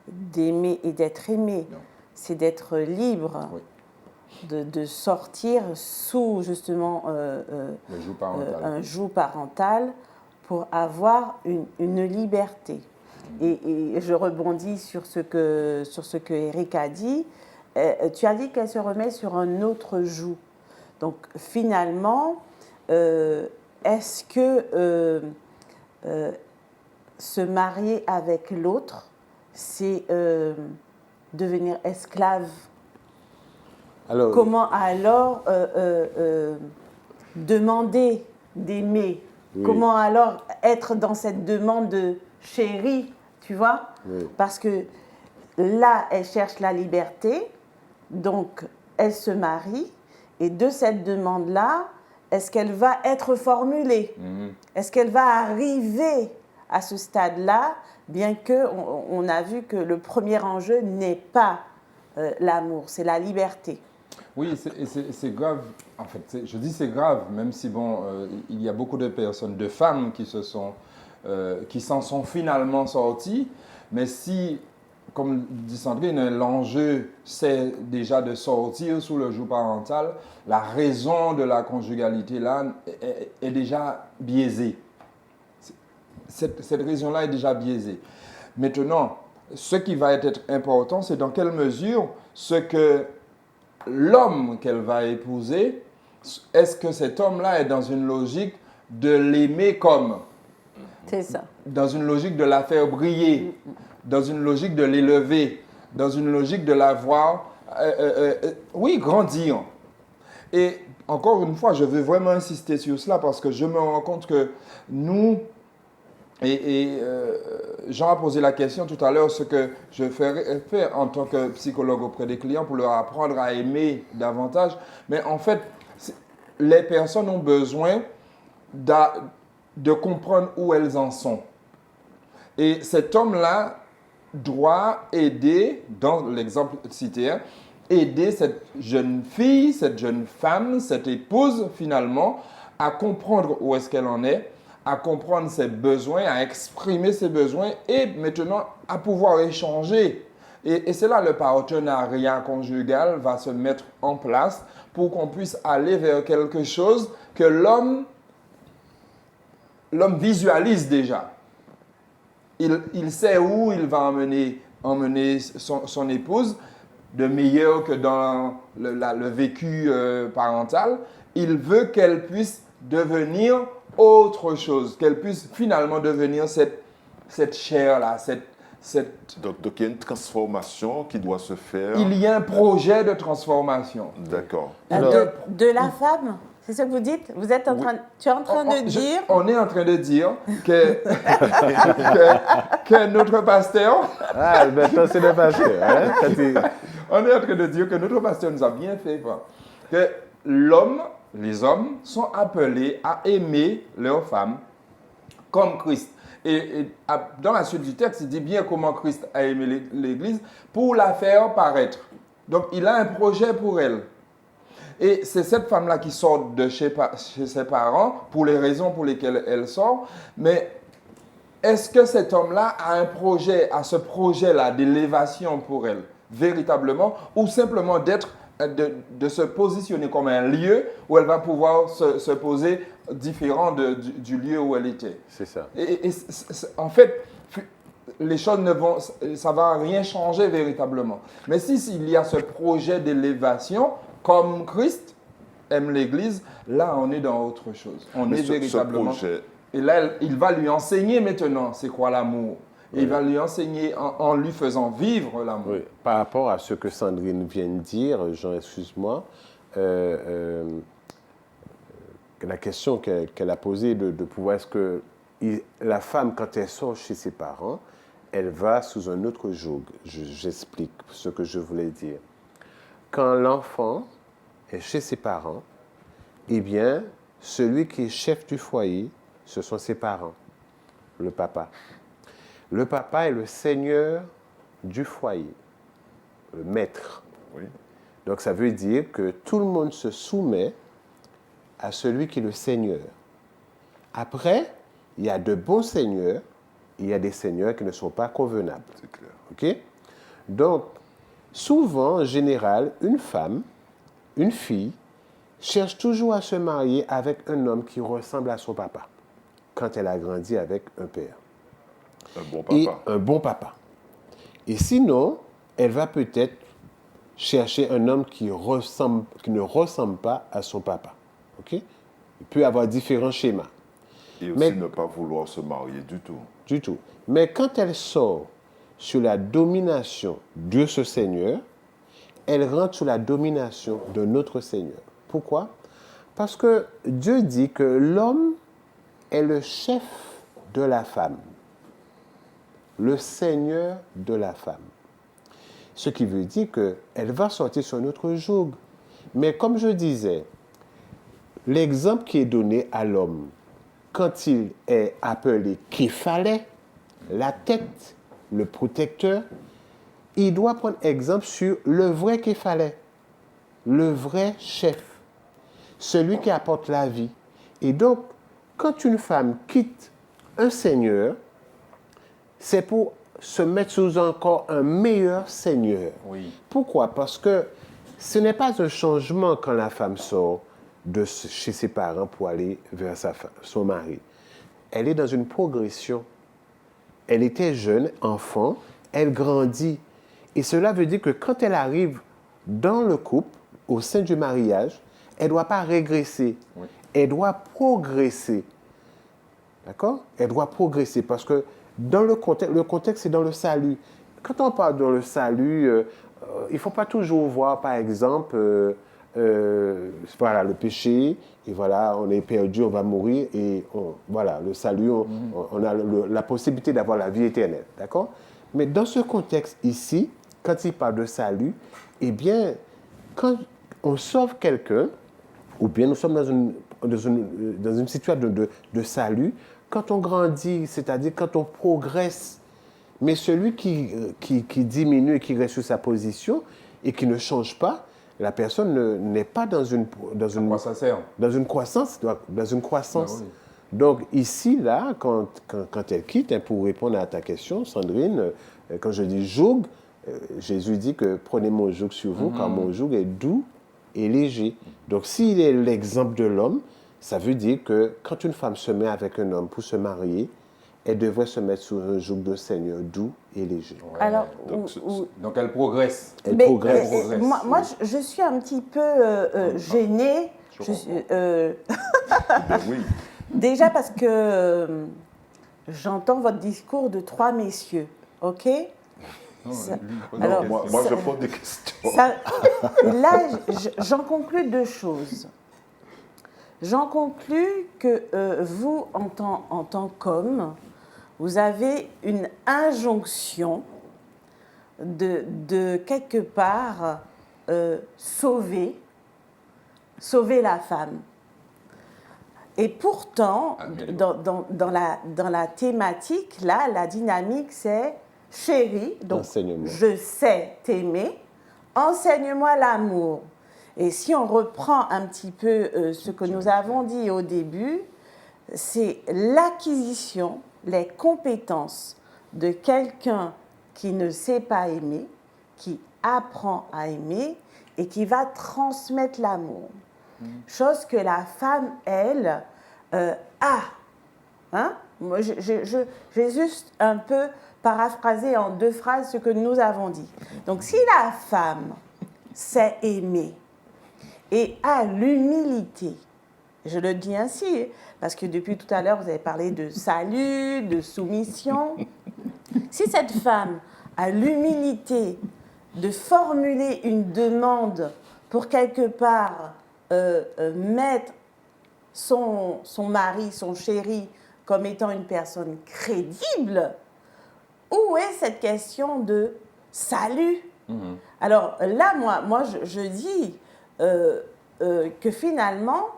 d'aimer et d'être aimé, c'est d'être libre. Oui. De sortir sous justement un joug parental pour avoir une liberté. Et je rebondis sur ce que Eric a dit. Tu as dit qu'elle se remet sur un autre joug. Donc finalement, est-ce que se marier avec l'autre, c'est devenir esclave? Alors, comment alors demander d'aimer? Oui. Comment alors être dans cette demande de chérie, tu vois? Oui. Parce que là, elle cherche la liberté, donc elle se marie, et de cette demande-là, est-ce qu'elle va être formulée? Est-ce qu'elle va arriver à ce stade-là, bien qu'on a vu que le premier enjeu n'est pas l'amour, c'est la liberté? Oui, c'est grave. En fait, je dis c'est grave, même si il y a beaucoup de personnes, de femmes qui s'en sont finalement sorties. Mais si, comme dit Sandrine, l'enjeu c'est déjà de sortir sous le joug parental, la raison de la conjugalité là est déjà biaisée. Cette raison-là est déjà biaisée. Maintenant, ce qui va être important, c'est dans quelle mesure ce que l'homme qu'elle va épouser, est-ce que cet homme-là est dans une logique de l'aimer comme? C'est ça. Dans une logique de la faire briller, dans une logique de l'élever, dans une logique de la voir, oui, grandir. Et encore une fois, je veux vraiment insister sur cela parce que je me rends compte que nous, Jean a posé la question tout à l'heure, ce que je fais en tant que psychologue auprès des clients pour leur apprendre à aimer davantage. Mais en fait, les personnes ont besoin de comprendre où elles en sont. Et cet homme-là doit aider, dans l'exemple cité, aider cette jeune fille, cette jeune femme, cette épouse finalement, à comprendre où est-ce qu'elle en est, à comprendre ses besoins, à exprimer ses besoins et maintenant à pouvoir échanger. Et c'est là le partenariat conjugal va se mettre en place pour qu'on puisse aller vers quelque chose que l'homme visualise déjà. Il sait où il va emmener son épouse, de meilleur que dans le vécu parental. Il veut qu'elle puisse devenir autre chose, qu'elle puisse finalement devenir cette chair-là, Donc, il y a une transformation qui doit se faire. Il y a un projet de transformation. D'accord. De la femme, c'est ce que vous dites? Vous êtes tu es en train de dire... On est en train de dire que, que notre pasteur... Ah, maintenant c'est le pasteur. Hein? On est en train de dire que notre pasteur nous a bien fait voir que les hommes sont appelés à aimer leurs femmes comme Christ. Et dans la suite du texte, il dit bien comment Christ a aimé l'Église pour la faire paraître. Donc, il a un projet pour elle. Et c'est cette femme-là qui sort de chez ses parents pour les raisons pour lesquelles elle sort. Mais est-ce que cet homme-là a un projet, a ce projet-là d'élévation pour elle, véritablement, ou simplement de se positionner comme un lieu où elle va pouvoir se poser différent du lieu où elle était. C'est ça. En fait, les choses ça va rien changer véritablement. Mais s'il y a ce projet d'élévation, comme Christ aime l'Église, là on est dans autre chose. On est véritablement. Ce projet... Et là, il va lui enseigner maintenant c'est quoi l'amour. Et il va lui enseigner en lui faisant vivre l'amour. Oui. Par rapport à ce que Sandrine vient de dire, Jean, excuse-moi, la question qu'elle a posée de pouvoir, est-ce que la femme, quand elle sort chez ses parents, elle va sous un autre joug. J'explique ce que je voulais dire. Quand l'enfant est chez ses parents, eh bien, celui qui est chef du foyer, ce sont ses parents, le papa. Le papa est le seigneur du foyer, le maître. Oui. Donc, ça veut dire que tout le monde se soumet à celui qui est le seigneur. Après, il y a de bons seigneurs, il y a des seigneurs qui ne sont pas convenables. C'est clair. OK? Donc, souvent, en général, une femme, une fille, cherche toujours à se marier avec un homme qui ressemble à son papa, quand elle a grandi avec un père. Un bon papa. Et un bon papa. Et sinon, elle va peut-être chercher un homme qui ne ressemble pas à son papa. OK? Il peut avoir différents schémas. Et aussi ne pas vouloir se marier du tout. Du tout. Mais quand elle sort sous la domination de ce Seigneur, elle rentre sous la domination de notre Seigneur. Pourquoi? Parce que Dieu dit que l'homme est le chef de la femme, le Seigneur de la femme. Ce qui veut dire qu'elle va sortir sur notre joug. Mais comme je disais, l'exemple qui est donné à l'homme, quand il est appelé Képhalais, la tête, le protecteur, il doit prendre exemple sur le vrai Képhalais, le vrai chef, celui qui apporte la vie. Et donc, quand une femme quitte un seigneur, c'est pour se mettre sous encore un meilleur seigneur. Oui. Pourquoi? Parce que ce n'est pas un changement quand la femme sort de chez ses parents pour aller vers son mari. Elle est dans une progression. Elle était jeune, enfant, elle grandit. Et cela veut dire que quand elle arrive dans le couple, au sein du mariage, elle ne doit pas régresser. Oui. Elle doit progresser. D'accord? Elle doit progresser parce que dans le contexte, c'est dans le salut. Quand on parle dans le salut, il ne faut pas toujours voir, par exemple, voilà, le péché, et voilà, on est perdu, on va mourir, et voilà, le salut, on a la possibilité d'avoir la vie éternelle, d'accord? Mais dans ce contexte ici, quand il parle de salut, eh bien, quand on sauve quelqu'un, ou bien nous sommes dans une situation de salut, quand on grandit, c'est-à-dire quand on progresse, mais celui qui diminue et qui reste sur sa position et qui ne change pas, la personne n'est pas dans une croissance. Dans une croissance. Ah oui. Donc ici, là, quand elle quitte, pour répondre à ta question, Sandrine, quand je dis joug, Jésus dit que prenez mon joug sur vous, car mon joug est doux et léger. Donc s'il est l'exemple de l'homme, ça veut dire que quand une femme se met avec un homme pour se marier, elle devrait se mettre sous un joug de Seigneur doux et léger. Ouais. Alors, Donc elle progresse. Elle mais, progresse. moi, je suis un petit peu gênée. Oui. Déjà parce que j'entends votre discours de 3 messieurs, ok? Alors, Moi, je pose des questions. Là, j'en conclus 2 choses. J'en conclus que vous, en tant qu'homme, vous avez une injonction de quelque part sauver la femme. Et pourtant, dans la thématique, là, la dynamique, c'est chérie, donc je sais t'aimer, enseigne-moi l'amour. Et si on reprend un petit peu ce que nous avons dit au début, c'est l'acquisition, les compétences de quelqu'un qui ne sait pas aimer, qui apprend à aimer et qui va transmettre l'amour. Chose que la femme, elle, a. Hein? Moi, j'ai juste un peu paraphrasé en 2 phrases ce que nous avons dit. Donc, si la femme sait aimer et a l'humilité, je le dis ainsi, parce que depuis tout à l'heure, vous avez parlé de salut, de soumission. Si cette femme a l'humilité de formuler une demande pour quelque part mettre son mari, son chéri, comme étant une personne crédible, où est cette question de salut? Alors là, moi je dis que finalement,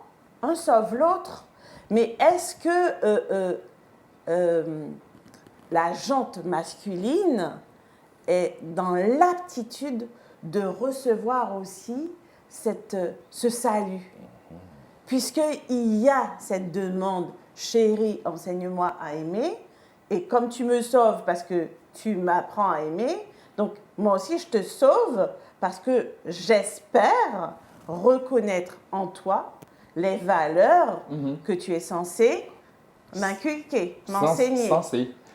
un sauve l'autre, mais est-ce que la jante masculine est dans l'aptitude de recevoir aussi ce salut? Puisqu'il y a cette demande, chérie, enseigne-moi à aimer, et comme tu me sauves parce que tu m'apprends à aimer, donc moi aussi je te sauve parce que j'espère reconnaître en toi les valeurs que tu es censé m'inculquer, m'enseigner.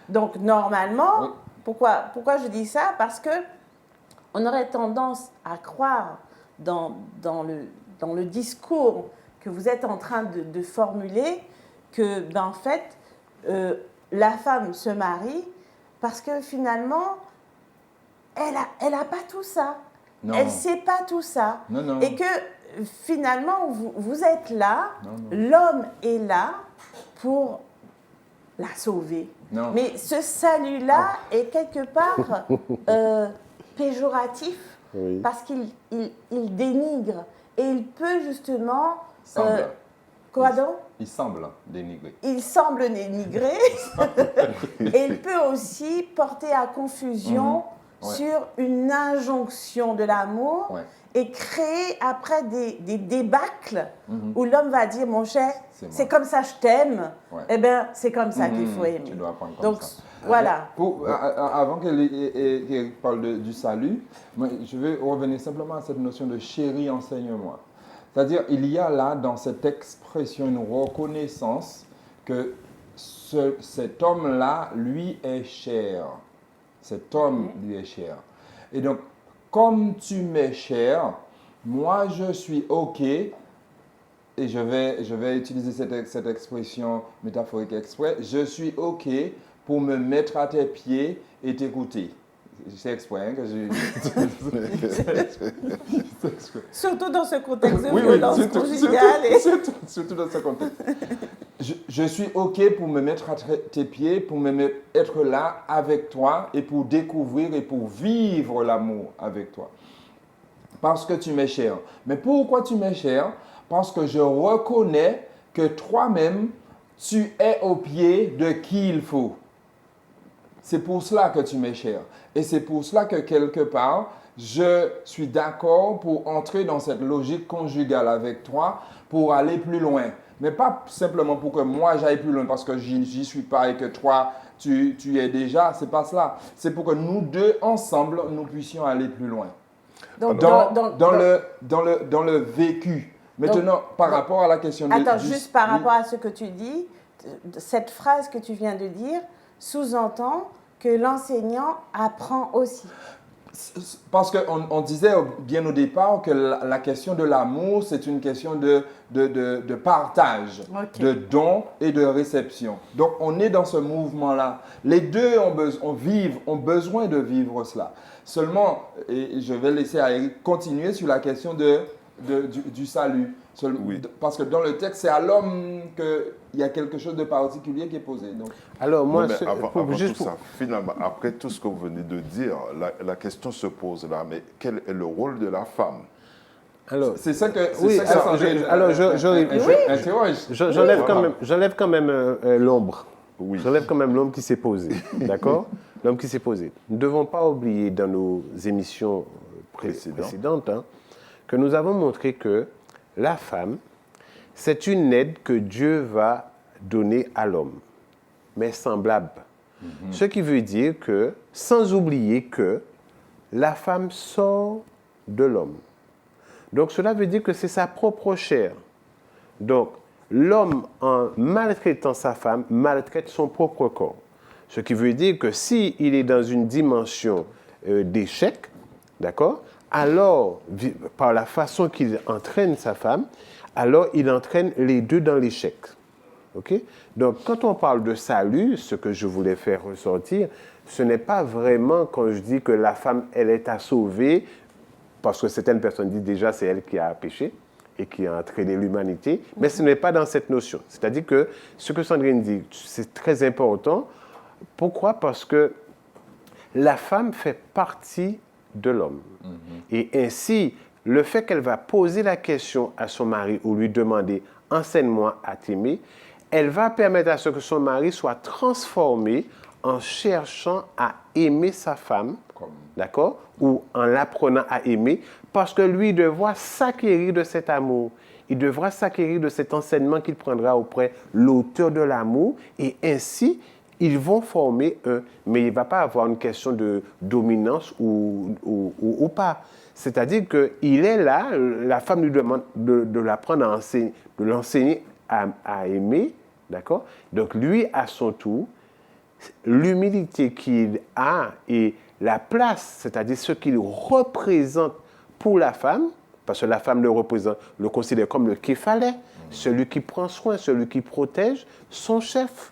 Donc normalement, oui. Pourquoi je dis ça? Parce que on aurait tendance à croire dans le discours que vous êtes en train de formuler que, en fait, la femme se marie parce que finalement, elle a pas tout ça. Non. Elle ne sait pas tout ça. Non. Et que finalement, vous êtes là, l'homme est là pour la sauver. Non. Mais ce salut-là est quelque part péjoratif, oui. Parce qu'il dénigre et il peut justement... quoi donc? Il semble dénigrer. Il semble dénigrer et il peut aussi porter à confusion sur une injonction de l'amour et créer après des débâcles où l'homme va dire, mon cher, c'est comme ça je t'aime, eh bien c'est comme ça qu'il faut aimer. Tu dois apprendre comme donc, ça. Voilà. Avant qu'elle parle du salut, moi, je vais revenir simplement à cette notion de chérie, enseigne-moi. C'est-à-dire, il y a là, dans cette expression, une reconnaissance que cet homme-là, lui, est cher. Cet homme, lui, est cher. Et donc, comme tu m'es cher, moi, je suis OK, et je vais utiliser cette expression métaphorique exprès, je suis OK pour me mettre à tes pieds et t'écouter. C'est exprès hein, que je... Surtout dans ce contexte de Oui, violence conjugale. surtout dans ce contexte. Je suis OK pour me mettre à tes pieds, pour être là avec toi et pour découvrir et pour vivre l'amour avec toi. Parce que tu m'es cher. Mais pourquoi tu m'es cher? Parce que je reconnais que toi-même, tu es au pied de qui il faut. C'est pour cela que tu m'es cher. Et c'est pour cela que quelque part, je suis d'accord pour entrer dans cette logique conjugale avec toi pour aller plus loin. Mais pas simplement pour que moi j'aille plus loin parce que j'y suis pas et que toi tu y es déjà. C'est pas cela. C'est pour que nous deux ensemble nous puissions aller plus loin. Donc, Dans le vécu. Maintenant, par rapport à la question de... Attends, juste par rapport à ce que tu dis, cette phrase que tu viens de dire sous-entend que l'enseignant apprend aussi. Parce qu'on disait bien au départ que la question de l'amour, c'est une question de partage, de don et de réception. Donc, on est dans ce mouvement-là. Les deux ont besoin de vivre cela. Seulement, et je vais laisser Eric continuer sur la question du salut. Oui. Parce que dans le texte, c'est à l'homme qu'il y a quelque chose de particulier qui est posé. Donc. Alors, moi, finalement, après tout ce que vous venez de dire, la question se pose là, mais quel est le rôle de la femme? Alors, c'est ça que j'enlève quand même l'ombre. Oui. J'enlève quand même l'ombre qui s'est posée. D'accord? L'homme qui s'est posé. Nous ne devons pas oublier dans nos émissions précédentes que nous avons montré que la femme, c'est une aide que Dieu va donner à l'homme, mais semblable. Ce qui veut dire que, sans oublier que la femme sort de l'homme. Donc, cela veut dire que c'est sa propre chair. Donc, l'homme, en maltraitant sa femme, maltraite son propre corps. Ce qui veut dire que s'il est dans une dimension d'échec, d'accord, alors, par la façon qu'il entraîne sa femme, alors il entraîne les deux dans l'échec. Okay? Donc, quand on parle de salut, ce que je voulais faire ressortir, ce n'est pas vraiment quand je dis que la femme, elle est à sauver, parce que certaines personnes disent déjà c'est elle qui a péché et qui a entraîné l'humanité, mais ce n'est pas dans cette notion. C'est-à-dire que ce que Sandrine dit, c'est très important. Pourquoi? Parce que la femme fait partie de l'homme. Et ainsi, le fait qu'elle va poser la question à son mari ou lui demander « enseigne-moi à t'aimer », elle va permettre à ce que son mari soit transformé en cherchant à aimer sa femme, d'accord, ou en l'apprenant à aimer, parce que lui devra s'acquérir de cet amour. Il devra s'acquérir de cet enseignement qu'il prendra auprès de l'auteur de l'amour, et ainsi, ils vont former un, mais il ne va pas avoir une question de dominance ou pas. C'est-à-dire qu'il est là, la femme lui demande de l'apprendre à enseigner, de l'enseigner à aimer, d'accord? Donc lui, à son tour, l'humilité qu'il a et la place, c'est-à-dire ce qu'il représente pour la femme, parce que la femme le considère comme le képhalet, celui qui prend soin, celui qui protège, son chef.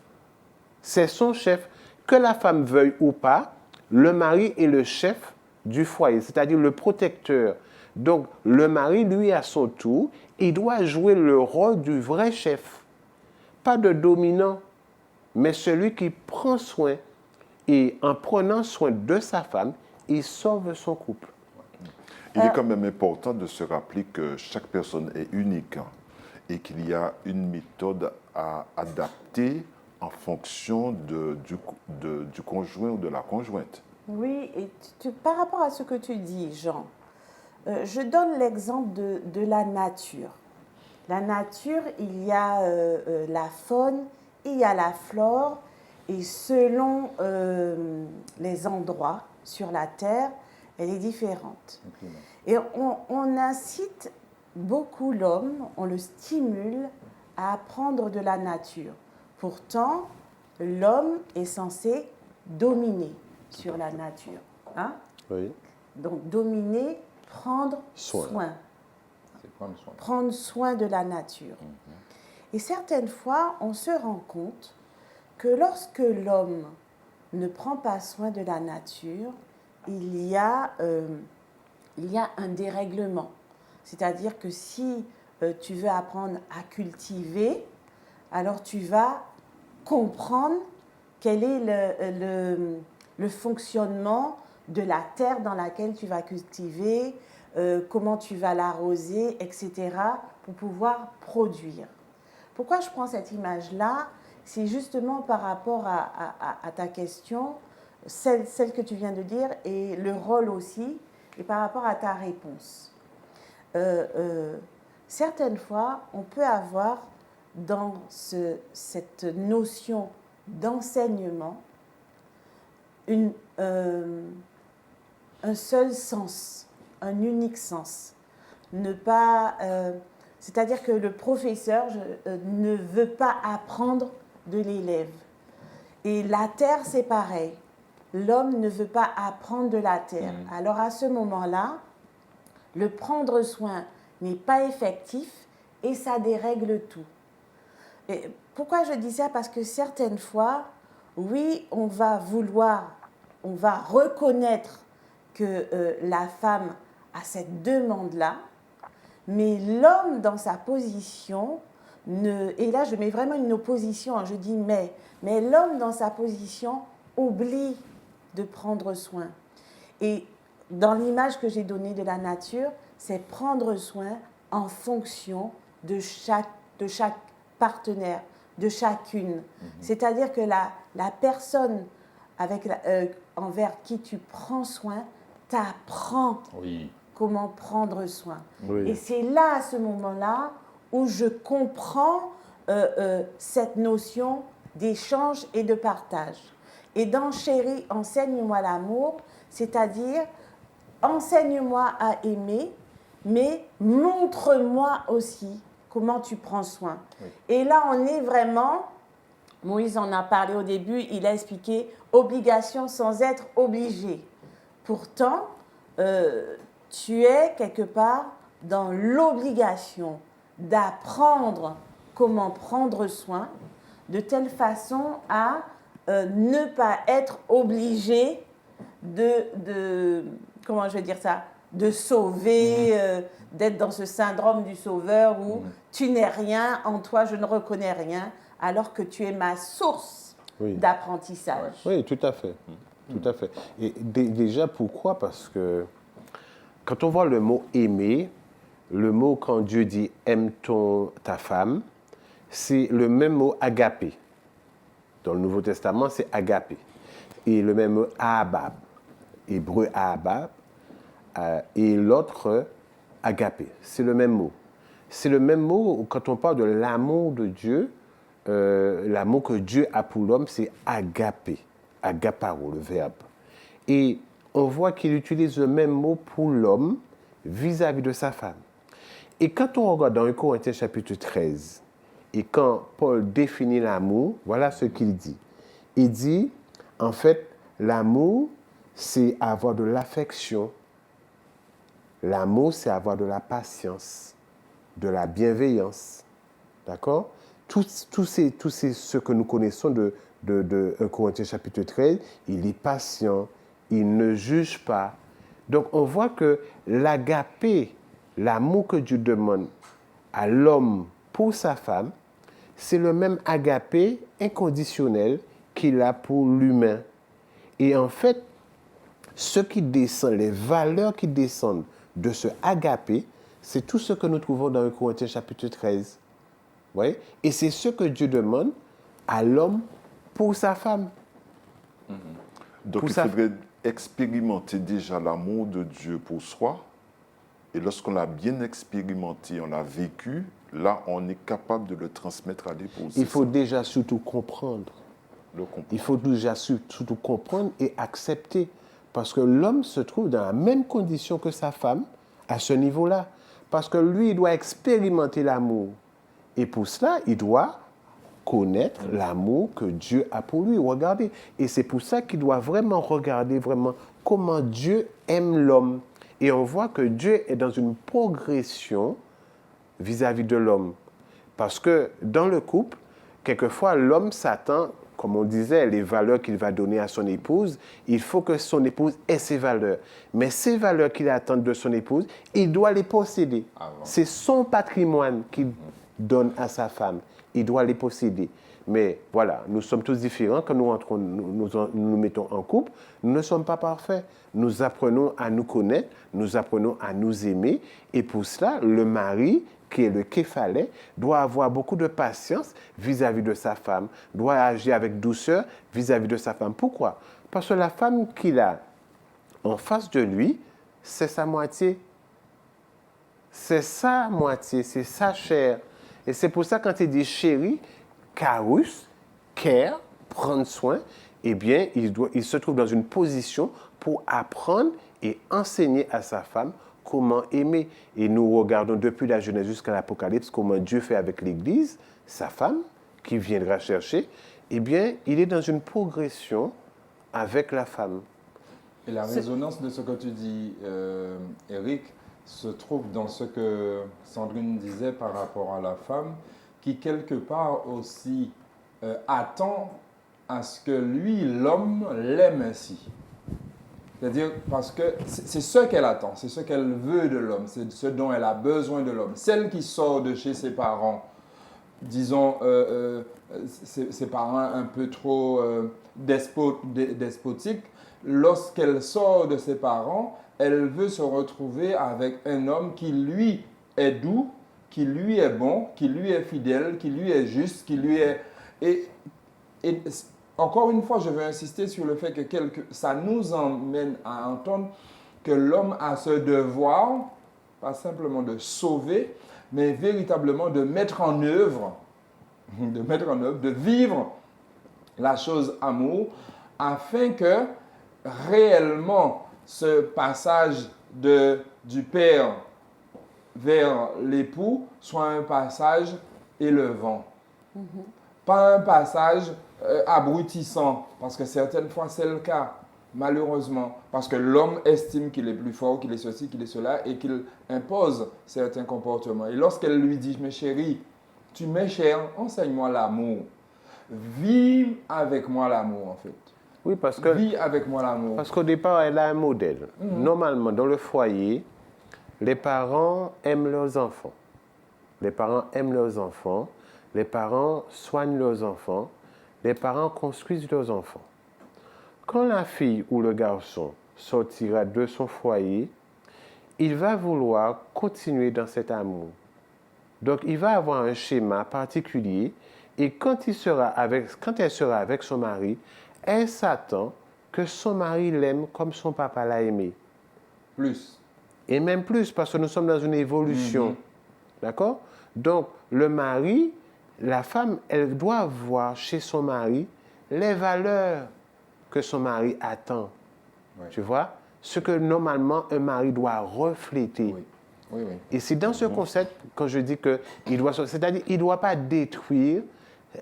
C'est son chef. Que la femme veuille ou pas, le mari est le chef du foyer, c'est-à-dire le protecteur. Donc, le mari, lui, à son tour, il doit jouer le rôle du vrai chef. Pas de dominant, mais celui qui prend soin. Et en prenant soin de sa femme, il sauve son couple. Il est quand même important de se rappeler que chaque personne est unique et qu'il y a une méthode à adapter en fonction du conjoint ou de la conjointe. Oui, et par rapport à ce que tu dis, Jean, je donne l'exemple de la nature. La nature, il y a la faune, il y a la flore, et selon les endroits sur la Terre, elle est différente. Et on incite beaucoup l'homme, on le stimule à apprendre de la nature. Pourtant, l'homme est censé dominer sur la nature. Hein? Oui. Donc, dominer, prendre soin. C'est prendre soin. Prendre soin de la nature. Et certaines fois, on se rend compte que lorsque l'homme ne prend pas soin de la nature, il y a un dérèglement. C'est-à-dire que si tu veux apprendre à cultiver, alors tu vas comprendre quel est le fonctionnement de la terre dans laquelle tu vas cultiver, comment tu vas l'arroser, etc., pour pouvoir produire. Pourquoi je prends cette image-là? C'est justement par rapport à ta question, celle que tu viens de dire, et le rôle aussi, et par rapport à ta réponse. Certaines fois, on peut avoir dans cette notion d'enseignement un seul sens, un unique sens. C'est-à-dire que le professeur ne veut pas apprendre de l'élève. Et la terre, c'est pareil. L'homme ne veut pas apprendre de la terre. Alors à ce moment-là, le prendre soin n'est pas effectif et ça dérègle tout. Et pourquoi je dis ça? Parce que certaines fois, oui, on va reconnaître que la femme a cette demande-là, mais l'homme dans sa position, et là je mets vraiment une opposition, je dis mais l'homme dans sa position oublie de prendre soin. Et dans l'image que j'ai donnée de la nature, c'est prendre soin en fonction de chaque partenaire, de chacune. C'est-à-dire que la personne envers qui tu prends soin t'apprend comment prendre soin. Oui. Et c'est là, à ce moment-là, où je comprends cette notion d'échange et de partage. Et dans Chérie, enseigne-moi l'amour, c'est-à-dire enseigne-moi à aimer, mais montre-moi aussi comment tu prends soin. Oui. Et là, on est vraiment, Moïse en a parlé au début, il a expliqué obligation sans être obligé. Pourtant, tu es quelque part dans l'obligation d'apprendre comment prendre soin de telle façon à ne pas être obligé comment je vais dire ça, de sauver, d'être dans ce syndrome du sauveur où tu n'es rien, en toi je ne reconnais rien, alors que tu es ma source d'apprentissage. Oui, tout à fait. Tout à fait. Et déjà, pourquoi? Parce que quand on voit le mot aimer, le mot quand Dieu dit aime ta femme, c'est le même mot agapé. Dans le Nouveau Testament, c'est agapé. Et le même mot ahabab, hébreu ahabab, et l'autre agapé. C'est le même mot. C'est le même mot quand on parle de l'amour de Dieu, l'amour que Dieu a pour l'homme, c'est agapé, agaparo, le verbe. Et on voit qu'il utilise le même mot pour l'homme vis-à-vis de sa femme. Et quand on regarde dans 1 Corinthiens chapitre 13, et quand Paul définit l'amour, voilà ce qu'il dit. Il dit, en fait, l'amour, c'est avoir de l'affection. L'amour, c'est avoir de la patience, de la bienveillance. D'accord? Tout ce que nous connaissons de 1 Corinthiens chapitre 13, il est patient, il ne juge pas. Donc, on voit que l'agapé, l'amour que Dieu demande à l'homme pour sa femme, c'est le même agapé inconditionnel qu'il a pour l'humain. Et en fait, ce qui descend, les valeurs qui descendent de ce agapé, c'est tout ce que nous trouvons dans 1 Corinthiens chapitre 13. Oui? Et c'est ce que Dieu demande à l'homme pour sa femme. Donc il faudrait expérimenter déjà l'amour de Dieu pour soi. Et lorsqu'on l'a bien expérimenté, on l'a vécu, là, on est capable de le transmettre à l'épouse. Il faut déjà surtout comprendre. Il faut déjà surtout comprendre et accepter. Parce que l'homme se trouve dans la même condition que sa femme à ce niveau-là. Parce que lui, il doit expérimenter l'amour. Et pour cela, il doit connaître l'amour que Dieu a pour lui. Regardez. Et c'est pour ça qu'il doit vraiment regarder vraiment comment Dieu aime l'homme. Et on voit que Dieu est dans une progression vis-à-vis de l'homme. Parce que dans le couple, quelquefois, l'homme s'attend comme on disait, les valeurs qu'il va donner à son épouse, il faut que son épouse ait ces valeurs. Mais ces valeurs qu'il attend de son épouse, il doit les posséder. C'est son patrimoine qu'il donne à sa femme. Il doit les posséder. Mais voilà, nous sommes tous différents. Quand nous entrons, nous mettons en couple, nous ne sommes pas parfaits. Nous apprenons à nous connaître, nous apprenons à nous aimer. Et pour cela, le mari, qui est le képhalais, doit avoir beaucoup de patience vis-à-vis de sa femme, doit agir avec douceur vis-à-vis de sa femme. Pourquoi? Parce que la femme qu'il a en face de lui, c'est sa moitié. C'est sa moitié, c'est sa chair. Et c'est pour ça, quand il dit chérie, carus, care, prendre soin, eh bien, il se trouve dans une position pour apprendre et enseigner à sa femme comment aimer. Et nous regardons depuis la Genèse jusqu'à l'Apocalypse comment Dieu fait avec l'Église, sa femme, qui viendra chercher. Eh bien, il est dans une progression avec la femme. Et la résonance de ce que tu dis, Eric, se trouve dans ce que Sandrine disait par rapport à la femme, qui quelque part aussi attend à ce que lui, l'homme, l'aime ainsi. C'est-à-dire parce que c'est ce qu'elle attend, c'est ce qu'elle veut de l'homme, c'est ce dont elle a besoin de l'homme. Celle qui sort de chez ses parents, disons, ses parents un peu trop despotiques, lorsqu'elle sort de ses parents, elle veut se retrouver avec un homme qui lui est doux, qui lui est bon, qui lui est fidèle, qui lui est juste, qui lui est... Et encore une fois, je veux insister sur le fait que ça nous emmène à entendre que l'homme a ce devoir, pas simplement de sauver, mais véritablement de mettre en œuvre, de vivre la chose amour, afin que réellement ce passage du père vers l'époux soit un passage élevant. Pas un passage abrutissant, parce que certaines fois c'est le cas, malheureusement, parce que l'homme estime qu'il est plus fort, qu'il est ceci, qu'il est cela, et qu'il impose certains comportements. Et lorsqu'elle lui dit, mais chérie, tu m'es cher, enseigne-moi l'amour. Vis avec moi l'amour, en fait. Oui, parce que... Vis avec moi l'amour. Parce qu'au départ, elle a un modèle. Normalement, dans le foyer, les parents aiment leurs enfants. Les parents aiment leurs enfants. Les parents soignent leurs enfants. Les parents construisent leurs enfants. Quand la fille ou le garçon sortira de son foyer, il va vouloir continuer dans cet amour. Donc, il va avoir un schéma particulier et quand elle sera avec son mari, elle s'attend que son mari l'aime comme son papa l'a aimé. Plus. Et même plus, parce que nous sommes dans une évolution. D'accord? Donc, le mari, la femme, elle doit voir chez son mari les valeurs que son mari attend. Ouais. Tu vois? Ce que normalement un mari doit refléter. Oui. Oui, oui. Et c'est dans ce concept, quand je dis qu'il doit... C'est-à-dire qu'il ne doit pas détruire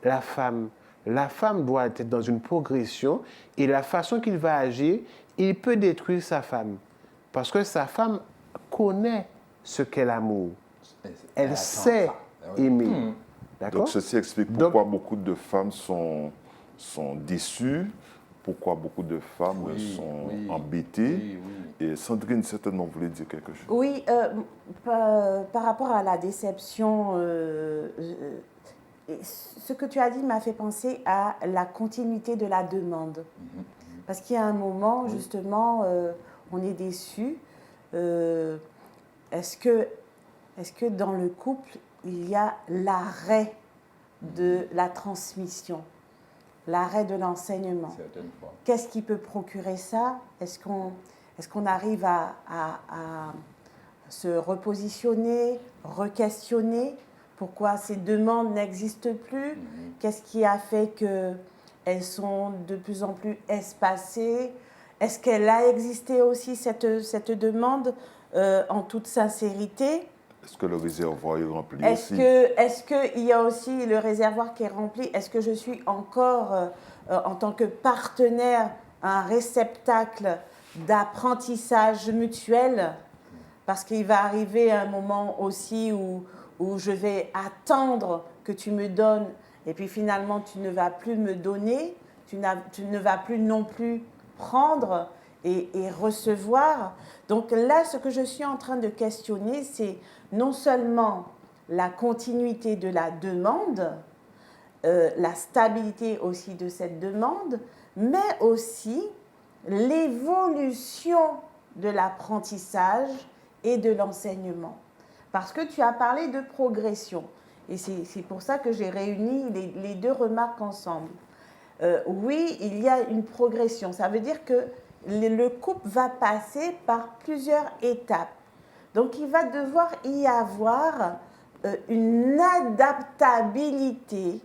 la femme. La femme doit être dans une progression et la façon qu'il va agir, il peut détruire sa femme. Parce que sa femme connaît ce qu'est l'amour. Elle sait aimer. D'accord? Donc ceci explique pourquoi beaucoup de femmes sont déçues, pourquoi beaucoup de femmes sont embêtées. Oui. Et Sandrine, certainement, voulait dire quelque chose. Oui, par rapport à la déception, ce que tu as dit m'a fait penser à la continuité de la demande. Parce qu'il y a un moment, justement, on est déçu. Est-ce que dans le couple, il y a l'arrêt de la transmission, l'arrêt de l'enseignement? Certaines fois. Qu'est-ce qui peut procurer ça? Est-ce qu'on arrive à se repositionner, re-questionner? Pourquoi ces demandes n'existent plus? Qu'est-ce qui a fait qu'elles sont de plus en plus espacées? Est-ce qu'elle a existé aussi, cette demande, en toute sincérité? Est-ce que le réservoir est rempli aussi? Est-ce qu'il y a aussi le réservoir qui est rempli? Est-ce que je suis encore, en tant que partenaire, un réceptacle d'apprentissage mutuel? Parce qu'il va arriver un moment aussi où je vais attendre que tu me donnes et puis finalement tu ne vas plus me donner, tu ne vas plus non plus prendre et recevoir. Donc là, ce que je suis en train de questionner, c'est non seulement la continuité de la demande, la stabilité aussi de cette demande, mais aussi l'évolution de l'apprentissage et de l'enseignement. Parce que tu as parlé de progression, et c'est pour ça que j'ai réuni les deux remarques ensemble. Oui, il y a une progression, ça veut dire que le couple va passer par plusieurs étapes. Donc il va devoir y avoir une adaptabilité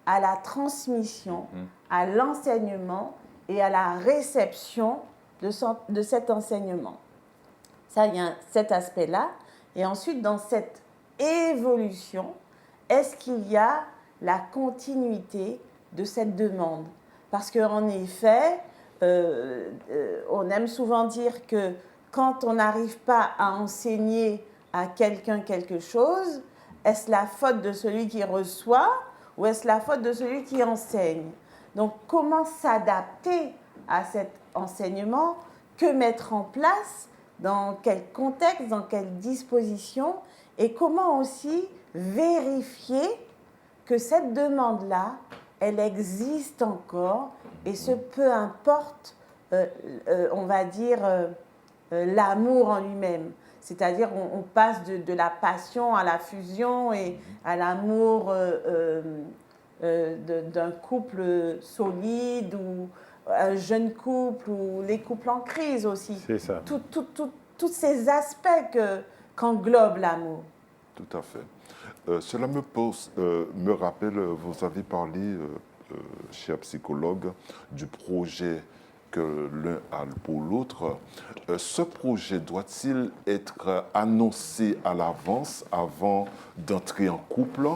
à la transmission, à l'enseignement et à la réception de cet enseignement. Ça, il y a cet aspect-là. Et ensuite, dans cette évolution, est-ce qu'il y a la continuité de cette demande? Parce qu'en effet, on aime souvent dire que quand on n'arrive pas à enseigner à quelqu'un quelque chose, est-ce la faute de celui qui reçoit ou est-ce la faute de celui qui enseigne? Donc, comment s'adapter à cet enseignement? Que mettre en place? Dans quel contexte? Dans quelle disposition? Et comment aussi vérifier que cette demande-là, elle existe encore et ce peu importe, on va dire, l'amour en lui-même. C'est-à-dire on passe de la passion à la fusion et à l'amour d'un couple solide ou un jeune couple ou les couples en crise aussi. C'est ça. Tous ces aspects qu'englobe l'amour. Tout à fait. Cela me rappelle, vous avez parlé, cher psychologue, du projet que l'un a pour l'autre. Ce projet doit-il être annoncé à l'avance avant d'entrer en couple?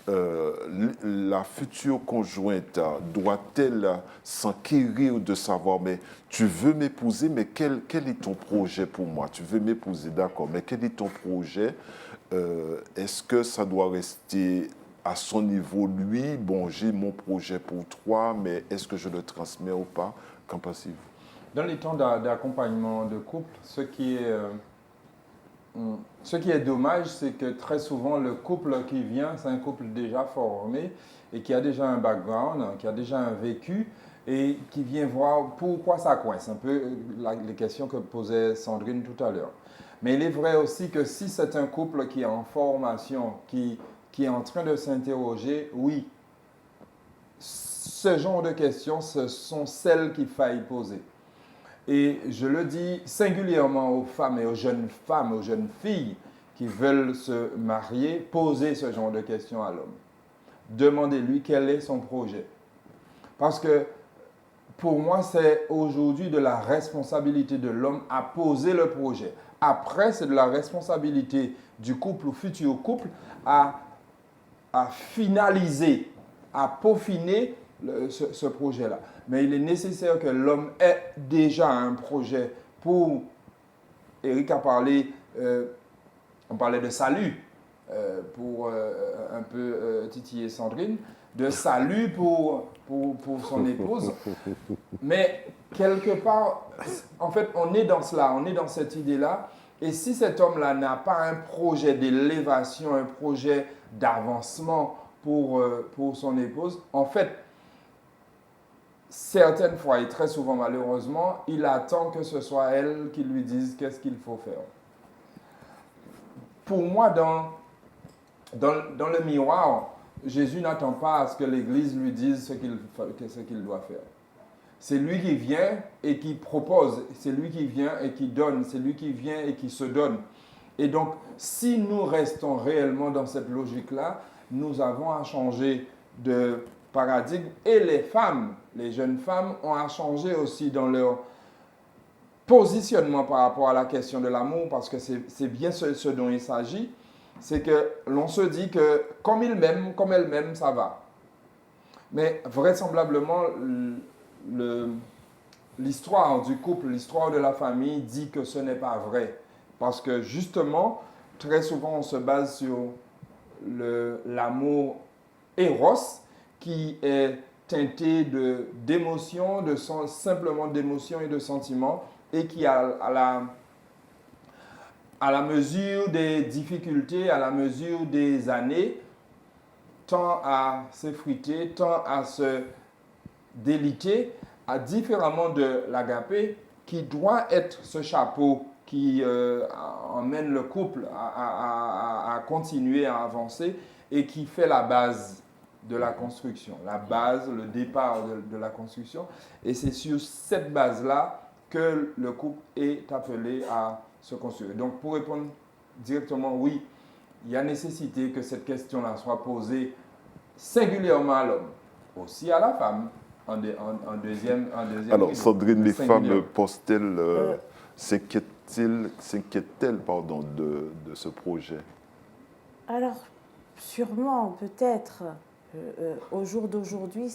La future conjointe doit-elle s'enquérir de savoir, mais tu veux m'épouser, mais quel est ton projet pour moi? Tu veux m'épouser, d'accord, mais quel est ton projet? Est-ce que ça doit rester à son niveau, lui? Bon, j'ai mon projet pour toi, mais est-ce que je le transmets ou pas? Qu'en pensez-vous? Dans les temps d'accompagnement de couple, ce qui est dommage, c'est que très souvent, le couple qui vient, c'est un couple déjà formé et qui a déjà un background, qui a déjà un vécu et qui vient voir pourquoi ça coince. Un peu les questions que posait Sandrine tout à l'heure. Mais il est vrai aussi que si c'est un couple qui est en formation, qui est en train de s'interroger, oui, ce genre de questions, ce sont celles qu'il faille poser. Et je le dis singulièrement aux femmes, aux jeunes filles qui veulent se marier, posez ce genre de questions à l'homme. Demandez-lui quel est son projet. Parce que pour moi, c'est aujourd'hui de la responsabilité de l'homme à poser le projet. Après, c'est de la responsabilité du couple ou futur couple à finaliser, à peaufiner ce projet-là. Mais il est nécessaire que l'homme ait déjà un projet pour... Eric a parlé, on parlait de salut, pour un peu titiller Sandrine, de salut pour son épouse. Mais quelque part, en fait, on est dans cela, on est dans cette idée-là. Et si cet homme-là n'a pas un projet d'élévation, un projet d'avancement pour son épouse, en fait, certaines fois et très souvent malheureusement, il attend que ce soit elle qui lui dise qu'est-ce qu'il faut faire. Pour moi, dans le miroir, Jésus n'attend pas à ce que l'Église lui dise ce qu'il doit faire. C'est lui qui vient et qui propose, c'est lui qui vient et qui donne, c'est lui qui vient et qui se donne. Et donc, si nous restons réellement dans cette logique-là, nous avons à changer de paradigme. Et les femmes, les jeunes femmes, ont à changer aussi dans leur positionnement par rapport à la question de l'amour, parce que c'est bien ce dont il s'agit. C'est que l'on se dit que comme il m'aime, comme elle m'aime, ça va. Mais vraisemblablement, l'histoire du couple, l'histoire de la famille dit que ce n'est pas vrai. Parce que justement, très souvent, on se base sur l'amour éros, qui est teinté d'émotions, simplement d'émotions et de sentiments, et qui, à la mesure des difficultés, à la mesure des années, tend à s'effriter, tend à se déliter, différemment de l'agapé, qui doit être ce chapeau qui emmène le couple à continuer à avancer et qui fait la base de la construction, la base, le départ de la construction. Et c'est sur cette base-là que le couple est appelé à se construire. Donc, pour répondre directement, oui, il y a nécessité que cette question-là soit posée singulièrement à l'homme, aussi à la femme, en deuxième Alors, niveau, Sandrine, les singulièrement. femmes posent-elles, s'inquiètent-elles de ce projet? Alors, sûrement, peut-être, au jour d'aujourd'hui,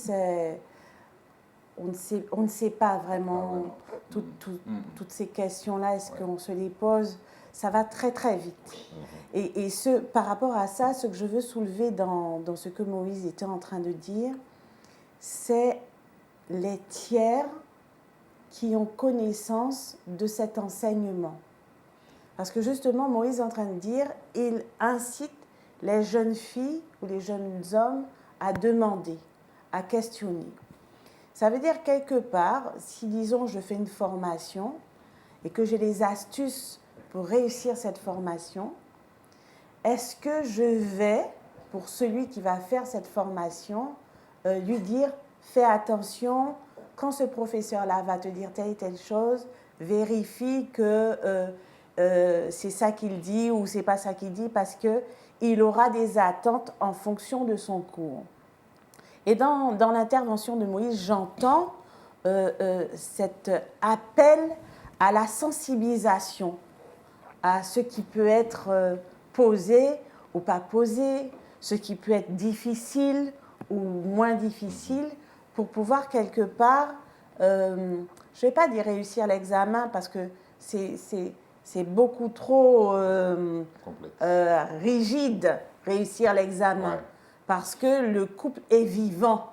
on ne sait pas vraiment toutes ces questions-là. Est-ce qu'on se les pose? Ça va très, très vite. Et par rapport à ça, ce que je veux soulever dans ce que Moïse était en train de dire, c'est les tiers qui ont connaissance de cet enseignement. Parce que justement, Moïse est en train de dire, il incite les jeunes filles ou les jeunes hommes à demander, à questionner. Ça veut dire quelque part, si disons je fais une formation et que j'ai les astuces pour réussir cette formation, est-ce que je vais, pour celui qui va faire cette formation, lui dire fais attention, quand ce professeur-là va te dire telle et telle chose, vérifie que c'est ça qu'il dit ou c'est pas ça qu'il dit, parce qu'il aura des attentes en fonction de son cours. Et dans l'intervention de Moïse, j'entends cet appel à la sensibilisation, à ce qui peut être posé ou pas posé, ce qui peut être difficile ou moins difficile, pour pouvoir quelque part, je ne vais pas dire réussir l'examen parce que c'est beaucoup trop rigide, réussir l'examen. Ouais. Parce que le couple est vivant,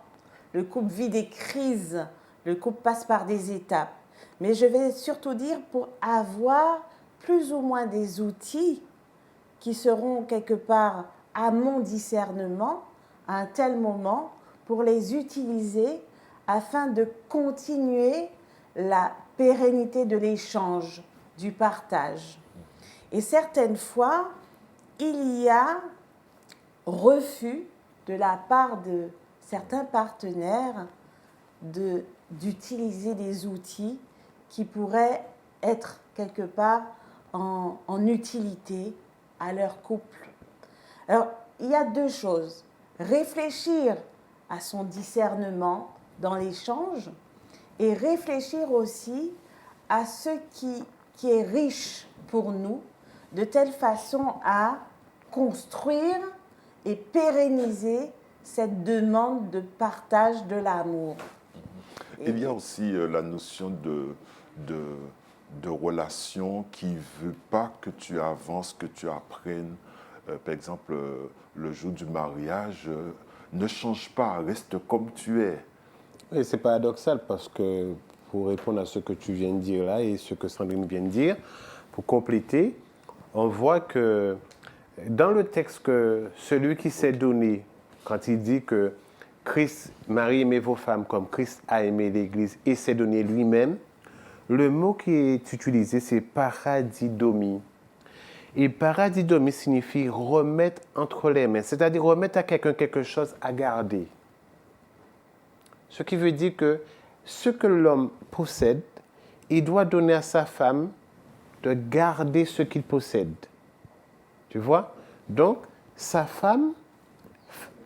le couple vit des crises, le couple passe par des étapes. Mais je vais surtout dire pour avoir plus ou moins des outils qui seront quelque part à mon discernement, à un tel moment, pour les utiliser afin de continuer la pérennité de l'échange, du partage. Et certaines fois, il y a refus de la part de certains partenaires d'utiliser des outils qui pourraient être quelque part en utilité à leur couple. Alors, il y a deux choses. Réfléchir à son discernement dans l'échange et réfléchir aussi à ce qui est riche pour nous, de telle façon à construire et pérenniser cette demande de partage de l'amour. Il y a aussi la notion de relation qui ne veut pas que tu avances, que tu apprennes. Par exemple, le jour du mariage, ne change pas, reste comme tu es. Et c'est paradoxal parce que, pour répondre à ce que tu viens de dire là et ce que Sandrine vient de dire, pour compléter, on voit que dans le texte que celui qui s'est donné, quand il dit que Christ, Marie, aimez vos femmes comme Christ a aimé l'Église et s'est donné lui-même, le mot qui est utilisé, c'est paradidomie. Et paradidomie signifie remettre entre les mains, c'est-à-dire remettre à quelqu'un quelque chose à garder. Ce qui veut dire que ce que l'homme possède, il doit donner à sa femme de garder ce qu'il possède. Tu vois? Donc, sa femme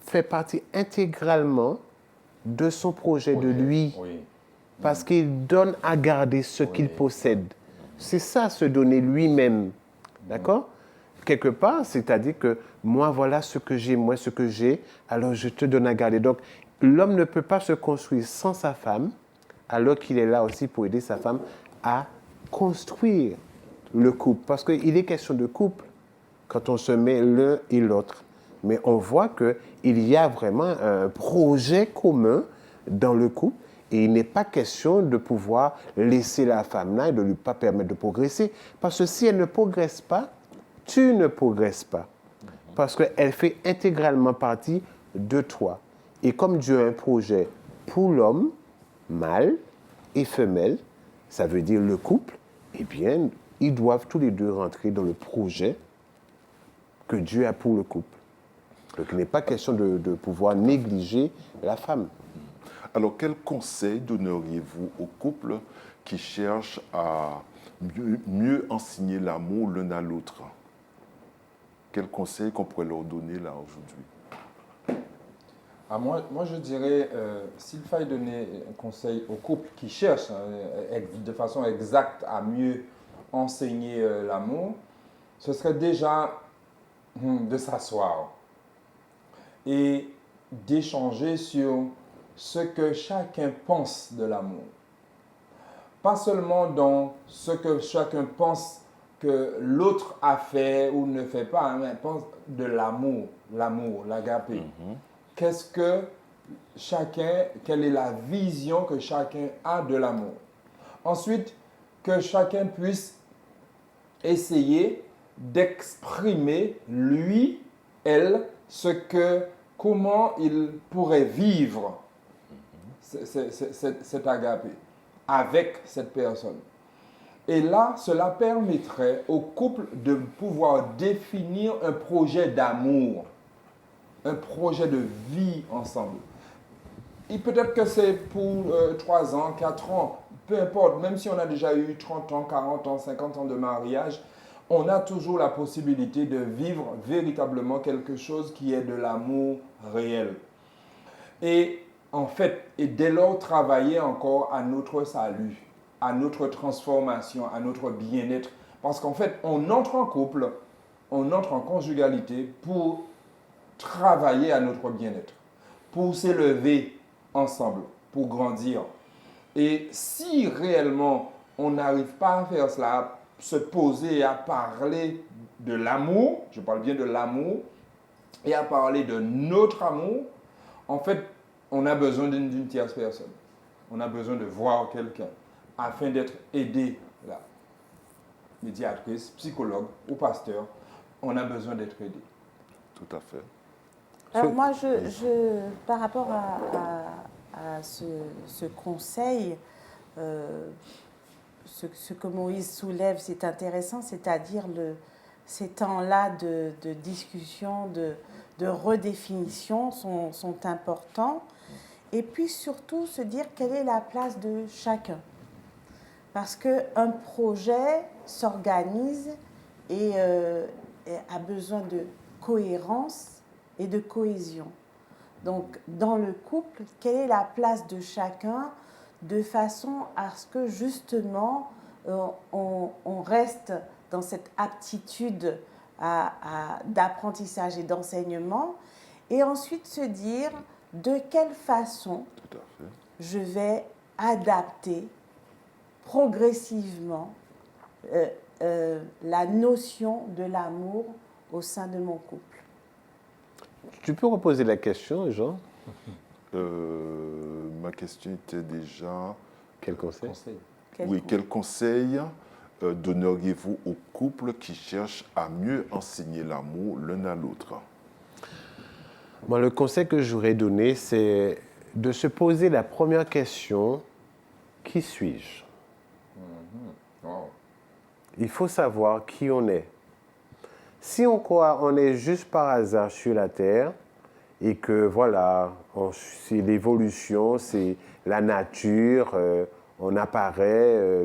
fait partie intégralement de son projet, de lui, parce qu'il donne à garder ce qu'il possède. C'est ça, se donner lui-même. D'accord? Quelque part, c'est-à-dire que moi, voilà ce que j'ai, moi, ce que j'ai, alors je te donne à garder. Donc, l'homme ne peut pas se construire sans sa femme, alors qu'il est là aussi pour aider sa femme à construire le couple. Parce qu'il est question de couple quand on se met l'un et l'autre mais on voit qu'il y a vraiment un projet commun dans le couple et il n'est pas question de pouvoir laisser la femme là et de ne lui pas permettre de progresser. Parce que si elle ne progresse pas, tu ne progresses pas. Parce qu'elle fait intégralement partie de toi. Et comme Dieu a un projet pour l'homme, mâle et femelle, ça veut dire le couple, eh bien, ils doivent tous les deux rentrer dans le projet que Dieu a pour le couple. Donc, il n'est pas question de pouvoir négliger la femme. Alors, quel conseil donneriez-vous aux couples qui cherchent à mieux enseigner l'amour l'un à l'autre? Quel conseil qu'on pourrait leur donner là aujourd'hui? Moi, je dirais, s'il fallait donner un conseil aux couples qui cherchent de façon exacte à mieux enseigner l'amour, ce serait déjà de s'asseoir et d'échanger sur ce que chacun pense de l'amour. Pas seulement dans ce que chacun pense que l'autre a fait ou ne fait pas, mais pense de l'amour, l'agapé. Qu'est-ce que quelle est la vision que chacun a de l'amour? Ensuite, que chacun puisse essayer d'exprimer, lui, elle, comment il pourrait vivre cet agapé avec cette personne. Et là, cela permettrait au couple de pouvoir définir un projet d'amour, un projet de vie ensemble. Et peut-être que c'est pour 3 ans, 4 ans, peu importe, même si on a déjà eu 30 ans, 40 ans, 50 ans de mariage, on a toujours la possibilité de vivre véritablement quelque chose qui est de l'amour réel. Et en fait, et dès lors, travailler encore à notre salut, à notre transformation, à notre bien-être. Parce qu'en fait, on entre en couple, on entre en conjugalité pour travailler à notre bien-être, pour s'élever ensemble, pour grandir. Et si réellement on n'arrive pas à faire cela, à se poser et à parler de l'amour, je parle bien de l'amour, et à parler de notre amour, en fait, on a besoin d'une tierce personne. On a besoin de voir quelqu'un afin d'être aidé, là, médiatrice, psychologue ou pasteur. On a besoin d'être aidé. Tout à fait. Alors moi, par rapport à ce conseil, ce que Moïse soulève, c'est intéressant, c'est-à-dire ces temps-là de discussion, de redéfinition sont importants. Et puis surtout, se dire quelle est la place de chacun. Parce qu'un projet s'organise et a besoin de cohérence et de cohésion. Donc, dans le couple, quelle est la place de chacun de façon à ce que, justement, on reste dans cette aptitude d'apprentissage et d'enseignement, et ensuite se dire de quelle façon je vais adapter progressivement la notion de l'amour au sein de mon couple. Tu peux reposer la question, Jean? Ma question était déjà... Quel conseil? Quel conseil donneriez-vous aux couples qui cherchent à mieux enseigner l'amour l'un à l'autre? Bon, le conseil que j'aurais donné, c'est de se poser la première question, qui suis-je? Il faut savoir qui on est. Si on croit on est juste par hasard sur la terre et que voilà, c'est l'évolution, c'est la nature, on apparaît,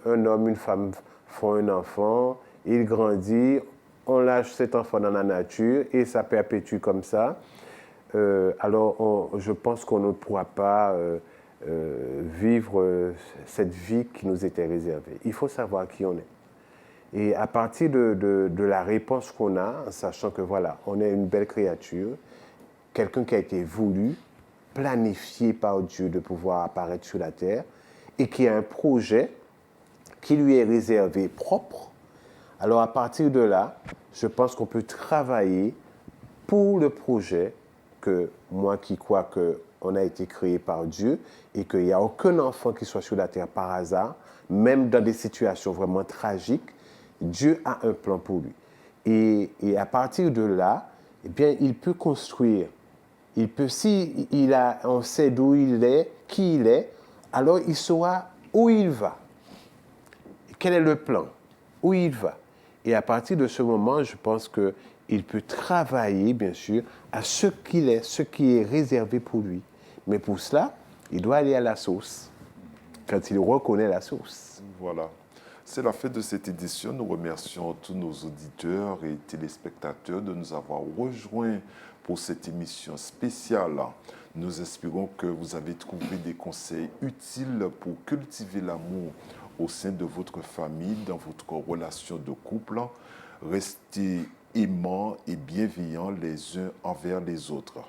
un homme, une femme font un enfant, il grandit, on lâche cet enfant dans la nature et ça perpétue comme ça. Alors je pense qu'on ne pourra pas vivre cette vie qui nous était réservée. Il faut savoir qui on est. Et à partir de la réponse qu'on a, en sachant que voilà, on est une belle créature, quelqu'un qui a été voulu, planifié par Dieu de pouvoir apparaître sur la terre, et qui a un projet qui lui est réservé propre, alors à partir de là, je pense qu'on peut travailler pour le projet que moi qui crois qu'on a été créé par Dieu et qu'il n'y a aucun enfant qui soit sur la terre par hasard, même dans des situations vraiment tragiques, Dieu a un plan pour lui. Et à partir de là, eh bien, il peut construire. Il peut, on sait d'où il est, qui il est, alors il saura où il va. Quel est le plan? Où il va? Et à partir de ce moment, je pense qu'il peut travailler, bien sûr, à ce qu'il est, ce qui est réservé pour lui. Mais pour cela, il doit aller à la source, quand il reconnaît la source. Voilà. C'est la fin de cette édition. Nous remercions tous nos auditeurs et téléspectateurs de nous avoir rejoints pour cette émission spéciale. Nous espérons que vous avez trouvé des conseils utiles pour cultiver l'amour au sein de votre famille, dans votre relation de couple. Restez aimants et bienveillants les uns envers les autres.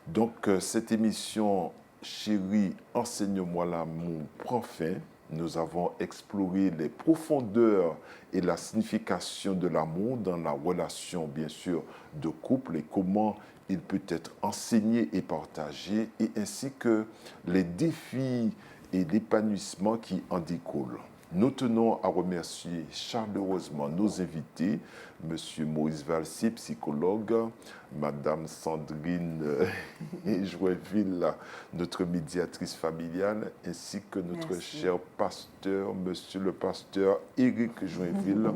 Donc, cette émission « Chérie, enseigne-moi l'amour » prend fin. Nous avons exploré les profondeurs et la signification de l'amour dans la relation, bien sûr, de couple et comment il peut être enseigné et partagé, et ainsi que les défis et l'épanouissement qui en découlent. Nous tenons à remercier chaleureusement nos invités, M. Maurice Valsier, psychologue, Mme Sandrine Joinville, notre médiatrice familiale, ainsi que notre cher pasteur, M. le pasteur Éric Joinville,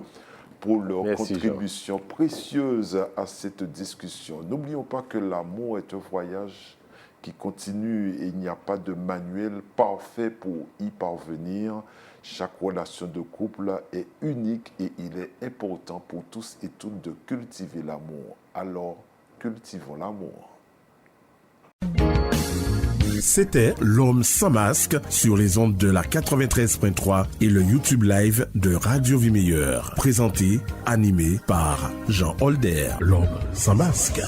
pour leur contribution précieuse à cette discussion. N'oublions pas que l'amour est un voyage qui continue et il n'y a pas de manuel parfait pour y parvenir. Chaque relation de couple est unique et il est important pour tous et toutes de cultiver l'amour. Alors, cultivons l'amour. C'était L'Homme sans masque sur les ondes de la 93.3 et le YouTube Live de Radio Vie Meilleure. Présenté, animé par Jean Holder. L'Homme sans masque.